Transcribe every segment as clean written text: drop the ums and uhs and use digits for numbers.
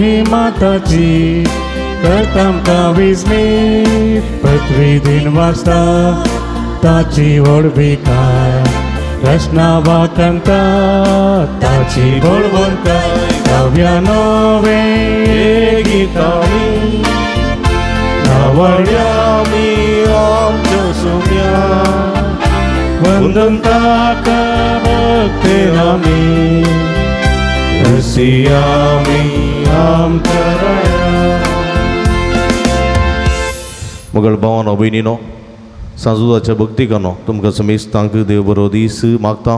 महिमाताची करताम काविजमी पृथ्वी दिन वाजता ताची वडबिकाय रचना वाकंता ताची बोलवंताय काव्या नवे गीतामी नावड्यामी आमच्या सुम्या वंदनता भक्तेरामी रसियामी मगळ भावानो भयणीनो सांजुदाच्या भक्तिकानो तुमकां समेस्तांक देव बरो दीस मागता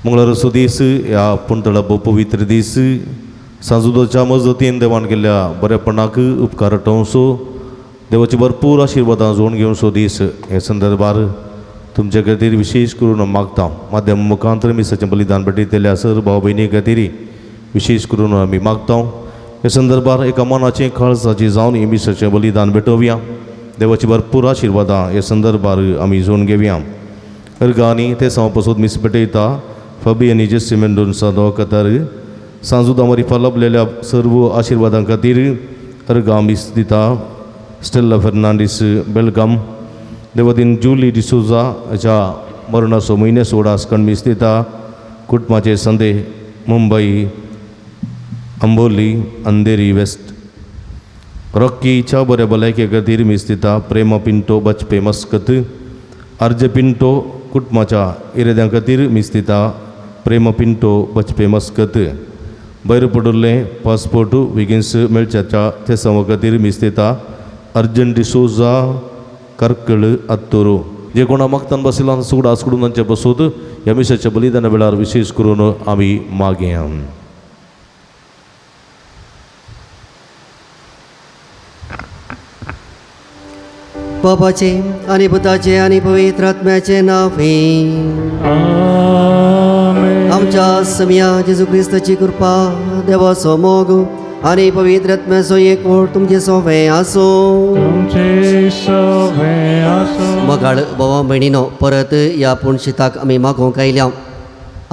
मंगळारचो दीस ह्या पुण्तळा पवित्र दीस सांजुदाच्या मजतीन देवान केल्ल्या बरेपणाक उपकार टवसो देवाची भरपूर आशिर्वादां जोडून घेवसो दीस हे संदर्भार तुमचे खातीर विशेष करून मागता माध्यम मुखांतर मिसाचें बलिदान भेटयतल्या सर्व भाव भयणी खातीर विशेष करून आमी मागता हे संदर्भार एका मनाची खळसाची जावन ही मिसाचें बलिदान भेटोवया देवाची भरपूर आशिर्वादां हे संदर्भार आमी जोडून घेवया अर्गांनी ते साव पासून मिस भेटयता फबी आनी जेसी मेंडोन सादो कतार सांजुदा मरिफा लाभलेल्या सर्व आशिर्वादां खातीर अर्गां मिस दिता स्टेला फर्नांडीस बेलगाम देवादीन जुली डिसोजा हाच्या मरणाचो म्हयने सोडा आसकण मिस दिता कुटुंबाचे संदेह मुंबई अंबोली अंधेरी वेस्ट रॉकीच्या बरे भलायके खातीर मिस दिता प्रेमा पिंटो बचपे मस्कत अर्ज पिंटो कुटुंबाच्या इरेद्यां खातीर मिस दिता प्रेमा पिंटो बचपे मस्कत भायर पडुल्ले पासपोर्ट विगिन्स मेळच्याच्या ते सवा खातीर मिस दिता अर्जन डिसोजा कर्कळ अत्तोरो जे कोणा मागतान बसला सुगडा आसकडून तांचे बसोत ह्या मिसाच्या बलिदाना वेळार विशेष करून आमी मागया बाबाचे आणि पुताचे आणि पवित्र आत्म्याचे नावे आमच्या समिया जेजू ख्रिस्ताची कृपा देवाचो मोग आणि पवित्र आत्म्याचो एकवट तुमचे सोवे आसो मगाळ भावा भयणीनो परत या पुणशिताक आमी मागोवंक आयल्या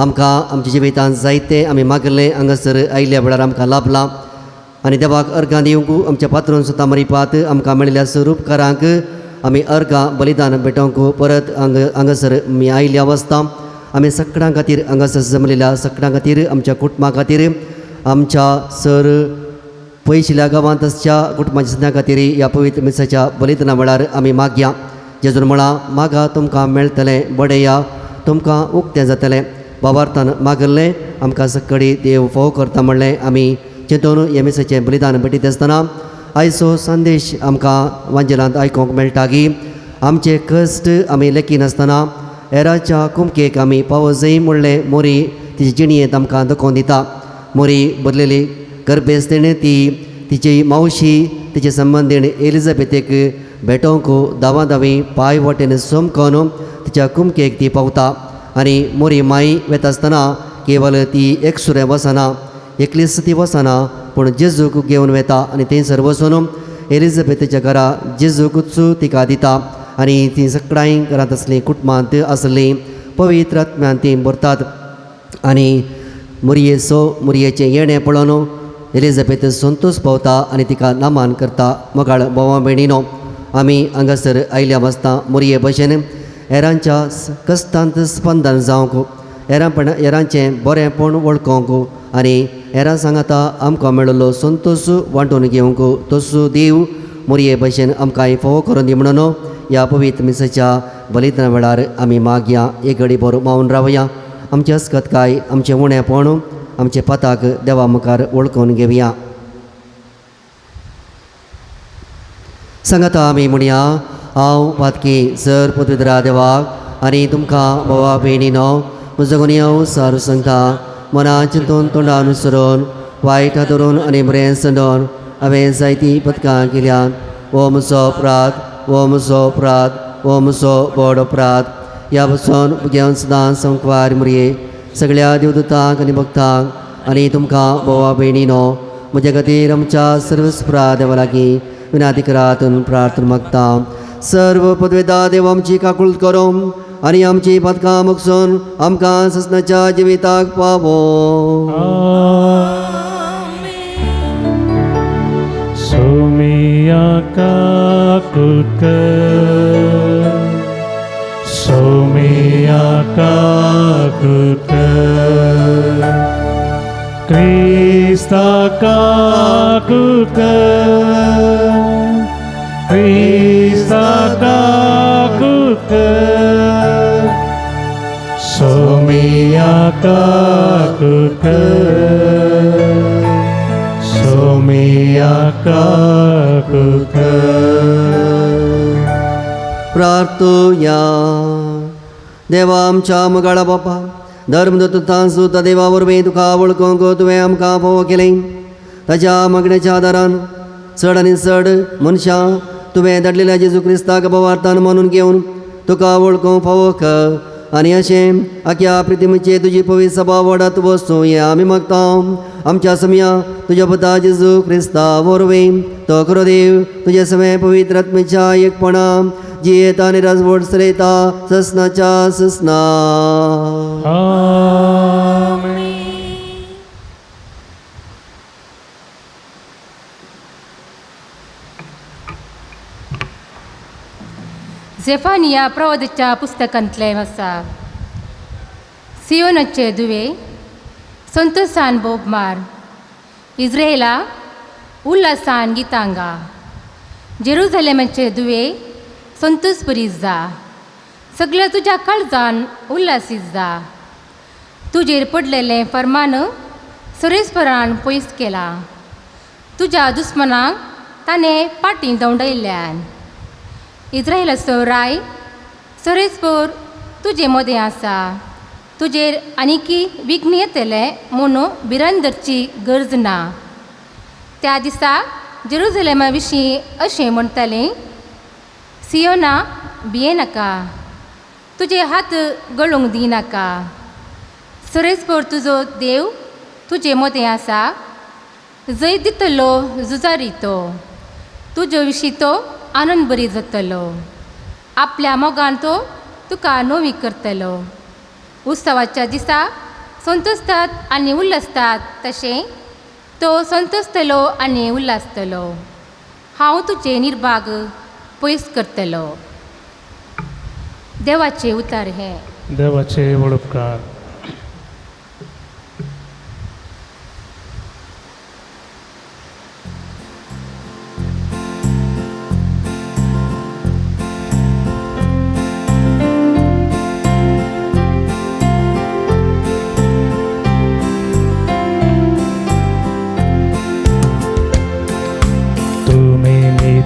आमकां आमच्या जिवितांत जायते आमी मागले हांगासर आयल्या वेळार आमकां लाभला आनी देवाक अर्गां दिवंक आमच्या पात्रोन सुद्दां मरिपात आमकां मेळिल्ल्या स्वरूपकारांक आमी अर्गां बलिदान भेटोवंक परत हांगासर आमी आयल्या वसता आमी सगळ्यां खातीर हांगासर जमलेल्या सगळ्यां खातीर आमच्या कुटुंबा खातीर आमच्या सर पयशिल्ल्या गांवांत आसच्या कुटुंबाच्या सदऱ्यां खातीर ह्या पवित्र मिसाच्या बलिदाना वेळार आमी मागया जेजून म्हळा मागा तुमकां मेळटलें बडया तुमकां उक्तें जातलें बाबार्थान मागल्लें आमकां सकळी देव फोव करता म्हणलें आमी चिंतून ह्या मिसाचें बलिदान भेटयत आसतना आयचो संदेश आमकां वांजेलांत आयकोंक मेळटा की आमचे कश्ट आमी लेखी नासतना हेराच्या कुमकेक आमी पावो जाय म्हणलें मोरी तिचे जिणयेंत आमकां दाखोवन दिता मोरी बदलेली गर्भेस्तेण ती तिची मावशी तिचे संबंदीण एलिझाबेथेक भेटोवंक दावादावी पांय वाटेन सोमकोन तिच्या कुमकेक ती पावता आनी मोरी माई वेता आसतना केवल ती एकसुरें वसना एकलीस ती वसना पूण जेजूक घेवन वेता आनी थंयसर वचून एलिझाबेथेच्या घरा जेजूकच तिका दिता आनी ती सगळ्यां घरांत आसलीं कुटुंबांत आसलीं पवित्र आत्म्यान ती भरतात आनी मुरयेचें येणें पळोवन एलिझाबेथ संतोश पावता आनी तिका नामान करता मगाळ भावा भयणीनो आमी हांगासर आयल्या वाजता मुरये भशेन हेरांच्या कश्टांत स्पंदन जावंक हेरांचें बरेंपण वळखोंक आनी हेरां सांगाता आमकां मेळिल्लो संतोश वांटून घेवंक तसो देव मोरये भशेन आमकां फोव करून दी म्हणून ह्या पवित्र मिसाच्या बलिदाना वेळार आमी मागया एक घडी बरो मावून रावया. आमचे अस्कतकाय आमचें उणेपण आमचे पाताक देवा मुखार वळखून घेवया. सांगाता आमी म्हणया हांव पातकी सर पदवीधरा देवाक आनी तुमकां भावा भयणीनो म्हजो गुन्यांव सारू सांगता. मनां चिंतून तोंडान विसरून वायट हातरून आनी बरें संडोन हांवें जायतीं पथकां केल्यात. हो म्हजो अपराध, हो म्हजो अपराध, हो म्हजो व्हड अपराध. ह्या पासून भुरग्यांक सदां संकवार मरये सगळ्या देवदूतांक आनी भक्तांक आनी तुमकां भावा भयणीनो म्हजे खातीर आमच्या सर्वस्परा देवा लागीं विनाती करातून प्रार्थना मागता. सर्व पदवेदार देव आमची काकूळट करूं आनी आमची पथकां मुगसून आमकां ससनाच्या जिविताक पावो. सोमिया काकूळट कर, सोमिया काकूळट कर, क्रिस्ता काकूळट कर, क्रिस्ता काकूळट कर, सोमिया काकूळट कर, सोमिया काकूळट कर. प्रार्थुया. देवा आमच्या मुगाळा बापा धर्मदत्तां सुद्दां देवा वरवीं तुका वळखूंक तुवें आमकां फोव केलें. ताच्या मागणेच्या आदारान चड आनी चड मनशां तुवें धाडलेल्या जेजू क्रिस्ताक भावार्थान मानून घेवन तुका वळखूंक फावो कर. आनी अशें आख्या प्रितीमेचे तुजी पवित्र सभा वाडत वचूं हें आमी मागता. आमच्या समया तुज्या पुता जेजू क्रिस्ता वरवीं तो खरो देव तुजे सगळे पवित्र आत्मेच्या एकपणा जियेता आनी राजवट चलयता ससनाच्या ससना. आमेन. झेफानिया प्रवादीच्या पुस्तकांतलें आसा. सियोनाचे दुवे संतोषान बोब मार, इस्रायेला उल्हासान गितां गा. जेरुसलेमाचे दुवे संतोष बरीत जा, सगळ्या तुज्या काळजान उल्हासीत जा. तुजेर पडलेलें फर्मान सरेस्परान पयस केलां. तुज्या दुस्मनांक ताणें पाटी दवंडयल्यान. इस्रायेलाचो राय सरेस्पर तुजे मदें आसा. तुजेर आनिकी विघ्न येतले म्हूण बिरांदरची गरज ना. त्या दिसा जेरुसलेमा विशीं अशें म्हणटालें, सियोना भियेनाका, तुजे हात गळूंक दिनाका. सरेस्पर तुजो देव तुजे मदें आसा. जैत दितलो झुजारी तो, तुजे विशीं तो आनंद बरी जातलो. आपल्या मोगान तो तुका नोवी करतलो. उत्सवाच्या दिसा संतोसतात आनी उल्हासतात तशें तो संतोसतलो आनी उल्हासतलो. हांव तुजे निर्भाग पयस करतलो. देवाचे उतार हे. देवाचे वळपकार.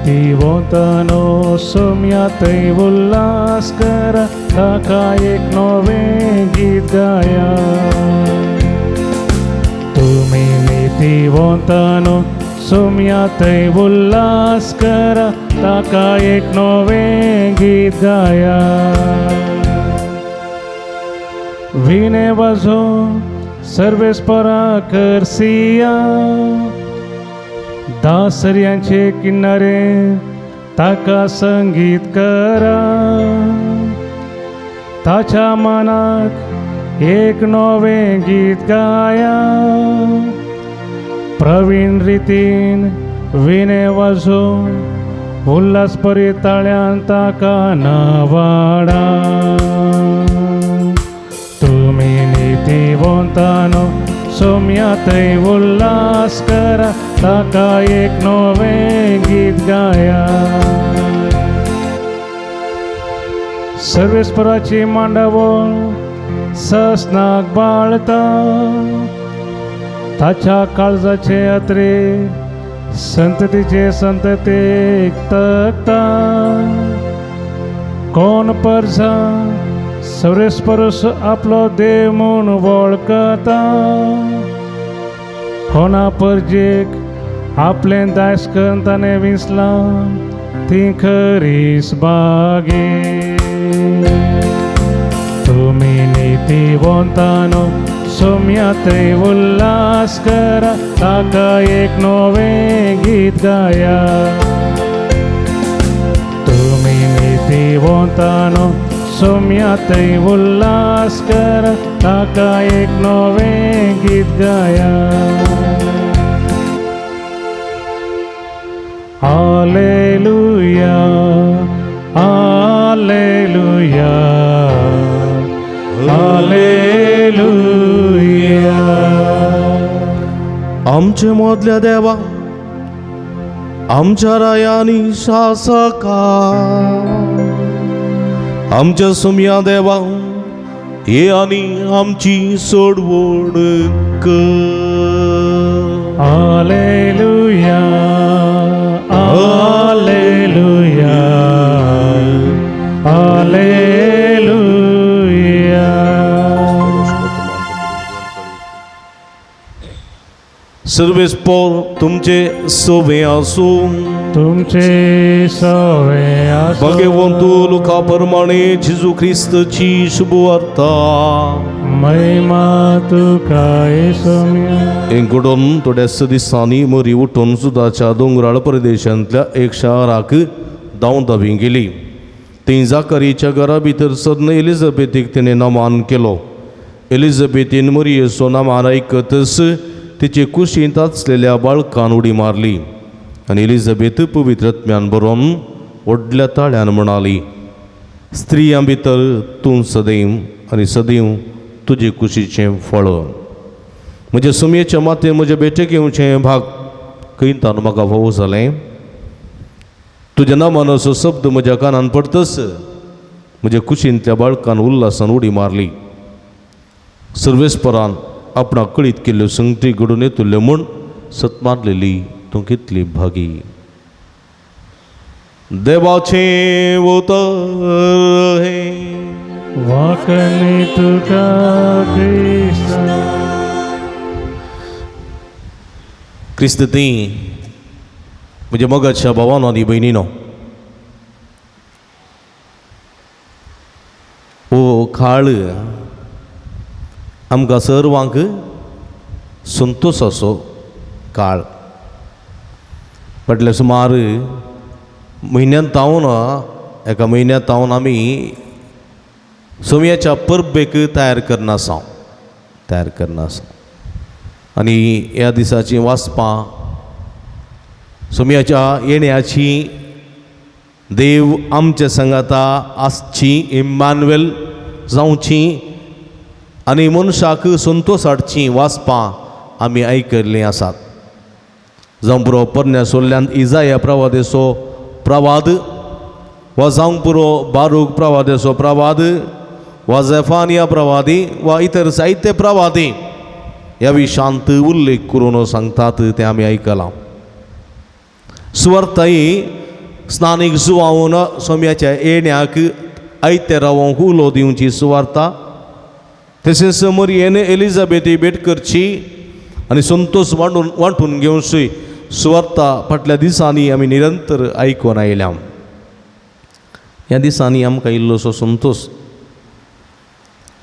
Tivotano somjatej ullasz kara, takájék nové gít gája. Tumi mi tivotano somjatej ullasz kara, takájék nové gít gája. Vine vazo सर्वेस्परा करसिया, दासऱ्यांचे किनारे ताका संगीत करा. ताच्या मनाक एक नवे गीत गाया. प्रवीण रितीन विणे वाजोवन उल्हास परी ताळ्यान ताका नावाडा. तुमी नितिवंतानो सोम्या थंय उल्हास करा ताका एक नवें गीत गाया सर्वेस्पराची मांडावळ ससनाक बाळता ताच्या काळजाचे अत्रे संततीचे संततेक तकता कोण परसा सर्वेस्परस आपलो देव म्हूण वळखता कोणा परजेक आपलें दायज करून ताणें विसलां ती खरीच बागे तुमी नितीवंतानो सोम्या थंय उल्हास करा ताका एक नवें गीत गाया तुमी नितीवंतानो सोम्या थंय उल्हास करा ताका एक नवें गीत गाया हालेलुया हालेलुया हालेलुया आमचे मोदल्या देवा आमच्या रायांनी शासका आमच्या सोम्या देवा ये आनी आमची सोडवण कर हालेलुया हालेलुया हालेलुया सर्वेस्पर तुमचे सोबे आसूं तुमचे सवे आसूं भगवंतू लोका प्रमाणे जेजू ख्रिस्तची शुभवार्ता महिमा तुका सोम्या इंकडून थोड्याच दिसांनी मरी उठून सुदाच्या दोंगराळ प्रदेशांतल्या एक शाराक धांवी गेली थंय जाकरीच्या घरा भितर सदन एलिझाबेथीक तिणें नमान केलो एलिझाबेथीन मरियेचो नामान आयकतच तिचे कुशींत आसलेल्या बाळकान उडी मारली आनी एलिझाबेथ पवित्रात्म्यान भरून व्हडल्या ताळ्यान म्हणाली स्त्रियां भितर तूं सदैव आनी सदैव तुजे कुशीचें फळ म्हज्या सुमयेच्या मातेन म्हज्या बेटेक येवचें भाग कळटान म्हाका भोव जालें तुज्या नामान असो शब्द म्हज्या कानान पडतस म्हज्या कुशींतल्या बाळकान उल्हासान उडी मारली सर्वेस्परान आपणाक कळीत केल्ल्यो संगती घडून येतल्यो म्हूण सत मारलेली तूं कितली भागी देवाचें उतर हे वाकणे तुका क्रिस्ता क्रिस्त ती म्हज्या मोगाच्या भावानो आनी भयणीनो हो काळ आमकां सर्वांक संतोशाचो काळ फाटल्या सुमार म्हयन्यांत एका म्हयन्यांत आमी सोम्याच्या परबेक तयार करना आसा आनी ह्या दिसाची वाचपां सोम्याच्या येण्याची देव आमच्या संगाता आसची इम्मानुएल जावची आनी मनशाक संतोश हाडची वाचपां आमी आयकल्लीं आसात जावं पुरो पोरण्या सोल्ल्यान इजाया प्रवादेचो प्रवाद वा जावं पुरो बारूक प्रवादेचो प्रवाद वा झेफानिया प्रवादी वा इतर साहित्य प्रवादी ह्या विशयांत उल्लेख करून सांगतात तें आमी आयकलां सुवार्ताई स्नानीक सुवाळून सोम्याच्या येण्याक आयते रावोंक उलो दिवची सुवार्ता तशेंच मरियेन एलिझाबेथी भेट करची आनी संतोश वांटून घेवची सुवार्ता फाटल्या दिसांनी आमी निरंतर आयकून आयल्या ह्या दिसांनी आमकां इल्लोसो संतोश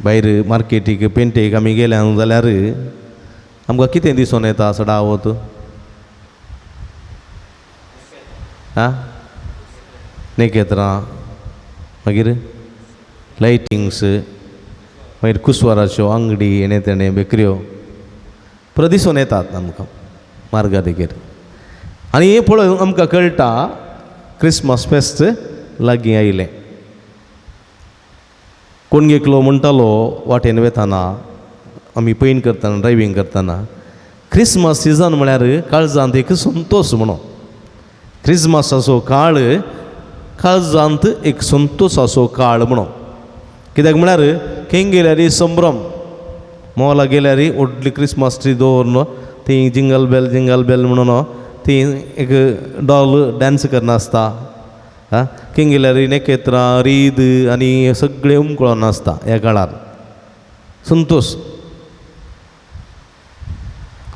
भायर मार्केटीक पेंटेक आमी गेल्या जाल्यार आमकां कितें दिसून येता सडावत नेकेत्रां मागीर लायटिंग्स मागीर कुसवाराच्यो अंगडी येणे तेणे बेकऱ्यो पुरो दिसून येतात आमकां मार्गादेगेर आनी हें पळोवन आमकां कळटा क्रिसमस फेस्त लागीं आयलें कोण गेकलो म्हणटालो वाटेन वेताना आमी पैन करतना ड्रायव्हिंग करतना क्रिसमस सिजन म्हळ्यार काळजांत एक संतोश म्हणून क्रिसमसाचो काळ काळजांत एक संतोशाचो काळ म्हणून कित्याक म्हळ्यार खंय गेल्यार संभ्रम मॉला गेल्यार व्हडली क्रिसमस ट्री दवरून थंय जिंगल बेल म्हणून थंय एक डॉल डान्स करनासता खंय गेल्यार नखेत्रां रीद आनी सगळें उमकळोन आसता ह्या काळार संतोश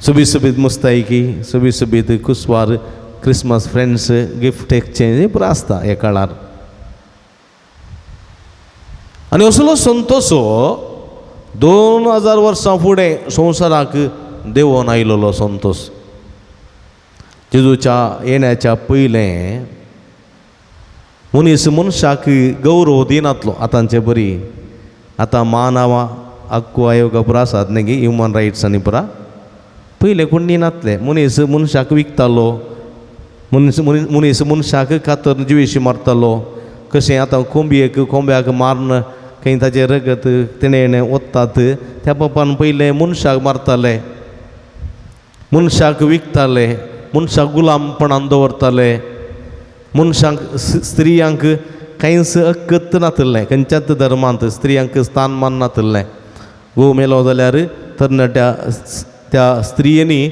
सुबीत मुस्तायकी सुबीत कुसवार क्रिसमस फ्रेंड्स गिफ्ट एक्सचेंज पुरो आसता ह्या काळार आनी असलो संतोश 2000 वर्सां फुडें संवसाराक देंवोन आयिल्लो संतोश जेजूच्या येण्याच्या पयलें मनीस मनशाक गौरव दिनातलो आतांचे बरी आतां मानव हक्कू आयोगा पुरो आसात न्ही ह्युमन रायट्स आनी पुरा पयलें कोण दिनातले मनीस मनशाक विकतालो मनीस मनशाक कातर जिवेशी मारतालो कशें आतां कोंब्याक मारून खंय ताचें रगत तिणें ओततात त्या पापान पयलें मनशाक मारताले मनशाक विकताले मनशाक गुलामपणान दवरताले मनशांक स्त्रियांक कांयच हक्क नासलें खंयच्याच धर्मांत स्त्रियांक स्थानमान नासलें घोव मेलो जाल्यार तरणाट्या त्या स्त्रियेनी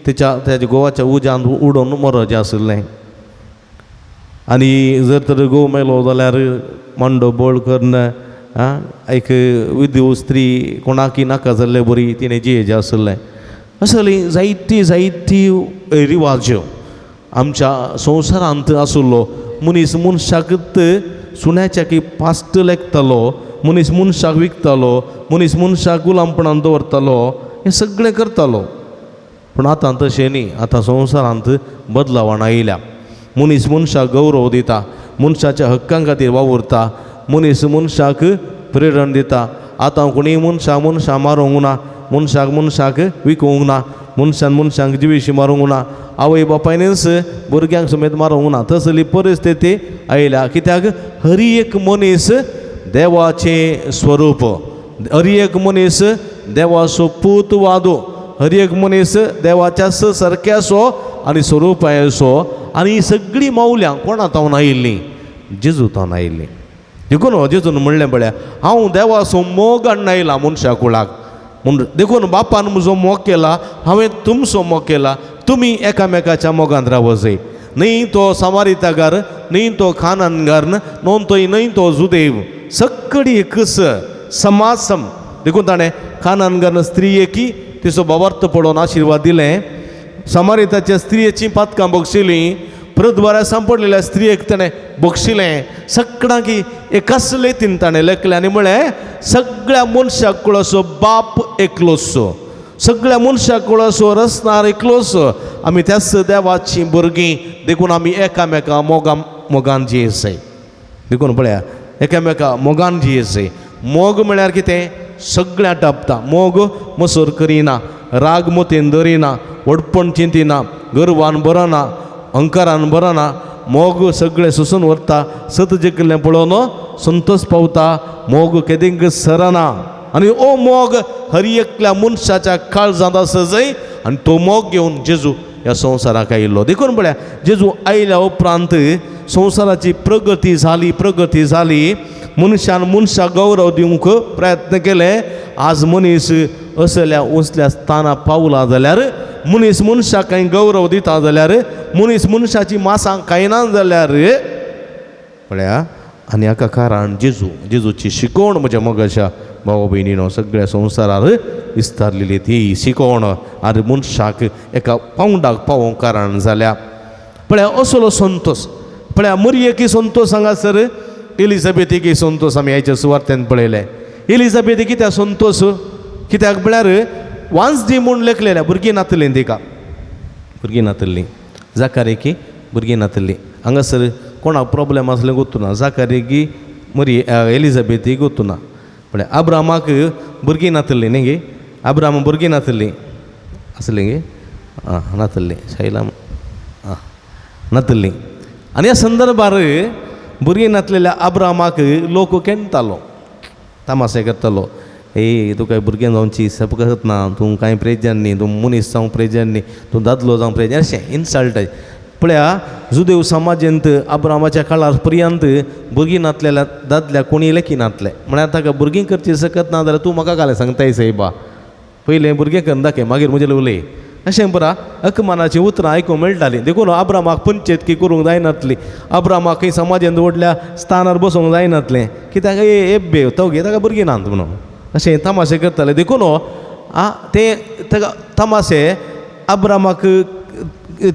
ताच्या घोवाच्या उज्यांत उडोवन मरचें आसलें आनी जर तर घोव मेलो जाल्यार मांडो बोळ करून एक विधव स्त्री कोणाकी नाका जाल्ले बरी तिणें जियेचें आसलें असली जायती रिवाज आमच्या संवसारांत आसलो मनीस मनशाक सुण्याच्या की पास्ट लेखतालो मनीस मनशाक विकतालो मनीस मनशाक गुलामपणान दवरतालो हें सगळें करतालो पूण आतां तशें न्ही आतां संवसारांत बदलावण आयल्या मनीस मनशाक गौरव दिता मनशाच्या हक्कां खातीर वावुरता मनीस मनशाक प्रेरण दिता आतां कोणी मनशाक मारूंक ना मनशाक विकूंक ना मनशांक जिवेशी मारूंक ना आवय बापायनीच भुरग्यांक समेत मारूंक ना तसली परिस्थिती आयल्या कित्याक हर एक मनीस देवाचें स्वरूप हर एक मनीस देवाचो पूत वादो हर एक मनीस देवाच्या सारक्याचो आनी स्वरुपाचो आनी सगळीं मौल्यां कोणातावन आयिल्लीं जेजूतावन आयिल्लीं देखून जेजून म्हणलें पळय हांव देवाचो मोग हाडून आयला मनशा कुळाक म्हूण देखून बापान म्हजो मोग केला हांवें तुमचो मोग केला तुमी एकामेकाच्या मोगांत रावो जाय न्ही तो सामारितागार न्ही तो खानानगार न्ही तो जुदेव सगळी एकच समासम देखून ताणें खानानगार स्त्री एकी तिचो भावार्थ पडोवन आशिर्वाद दिलें सामारिताच्या स्त्रियेचीं पातकां बक्षिलीं परत बऱ्या सांपडलेल्या स्त्रियेक ताणें बक्षिलें सगळ्यांक एकाच लेतीन ताणें लेखलें आनी म्हळें सगळ्या मनशाक कुळाचो बाप एकलोचो सगळ्या मनशाक कुळाचो रचणार एकलोचो आमी त्याच देवाचीं भुरगीं देखून आमी एकामेका मोगान जियेत जाय देखून पळया एकामेका मोगान जियेत जाय मोग म्हळ्यार कितें सगळ्यां टापता मोग मसोर करिना राग मोतेन धरिना वडपण चिंतिना गर्वान बरना अहंकारान बरना मोग सगळें सोसून व्हरता सत जिखलें पळोवन संतोश पावता मोग केदींक सरना आनी ओ मोग हर एकल्या मनशाच्या काळजांत आसा जाय आनी तो मोग घेवन जेजू ह्या संवसाराक आयिल्लो देखून पळया जेजू आयल्या उपरांत संवसाराची प्रगती जाली मनशान मनशाक गौरव दिवंक प्रयत्न केले आज मनीस असल्या स्थानार पावला जाल्यार मनीस मनशाक कांय गौरव दिता जाल्यार मनीस मनशाची मासां खायना जाल्यार पळया आनी हाका कारण जेजूची शिकवण म्हज्या मोगाच्या भाव भयणीनो सगळ्या संवसारार विस्तारलेली ती शिकवण आनी मनशाक एका पावंडाक पावोवंक कारण जाल्या पळया असलो संतोश पळया मरियेकी संतोश हांगासर एलिझाबेथीकी संतोश आमी ह्याच्या सुवार्थेन पळयले एलिझाबेथी कित्याक संतोश कित्याक म्हळ्यार वांसजी म्हूण लेखलेल्या भुरगीं नातलीं तिका भुरगीं नातलीं जाकारेकी भुरगीं नातलीं हांगासर कोणाक प्रॉब्लेम आसलें गोतूना जाकारेकी एलिझाबेथीक गोतूना म्हळ्यार अब्रामाक भुरगीं नातलीं न्ही गे अब्राम भुरगीं नातलीं आसलीं गे नातलीं शैला नातलीं आनी ह्या संदर्भार भुरगीं नातलेल्या अब्रामाक लोक केणतालो तमाशे करतालो तुका भुरगें जावची सपकत ना तूं कांय प्रेजन न्ही तूं मनीस जावं प्रेजन न्ही तूं दादलो जावं प्रेजन अशें इन्सल्ट पळया जुदेव समाजांत अब्रामाच्या काळार पर्यंत भुरगीं नातलेल्या दादल्या कोणी लेखी नातले म्हळ्यार ताका भुरगीं करची सकत ना जाल्यार तूं म्हाका घालें सांगताय सायबा पयलें भुरगें करून दाखय मागीर म्हजें उलय अशें परा अकमानाचीं उतरां आयकूंक मेळटालीं देखून अब्रामाक पंचायतकी करूंक जायनातली अब्रामाक खंय समाजांत व्हडल्या स्थानार बसूंक जायनातलें कित्याक एब्बे तो घे ताका भुरगीं नात म्हणून अशें तमाशे करताले देखून ते ताका तमाशे अब्रामाक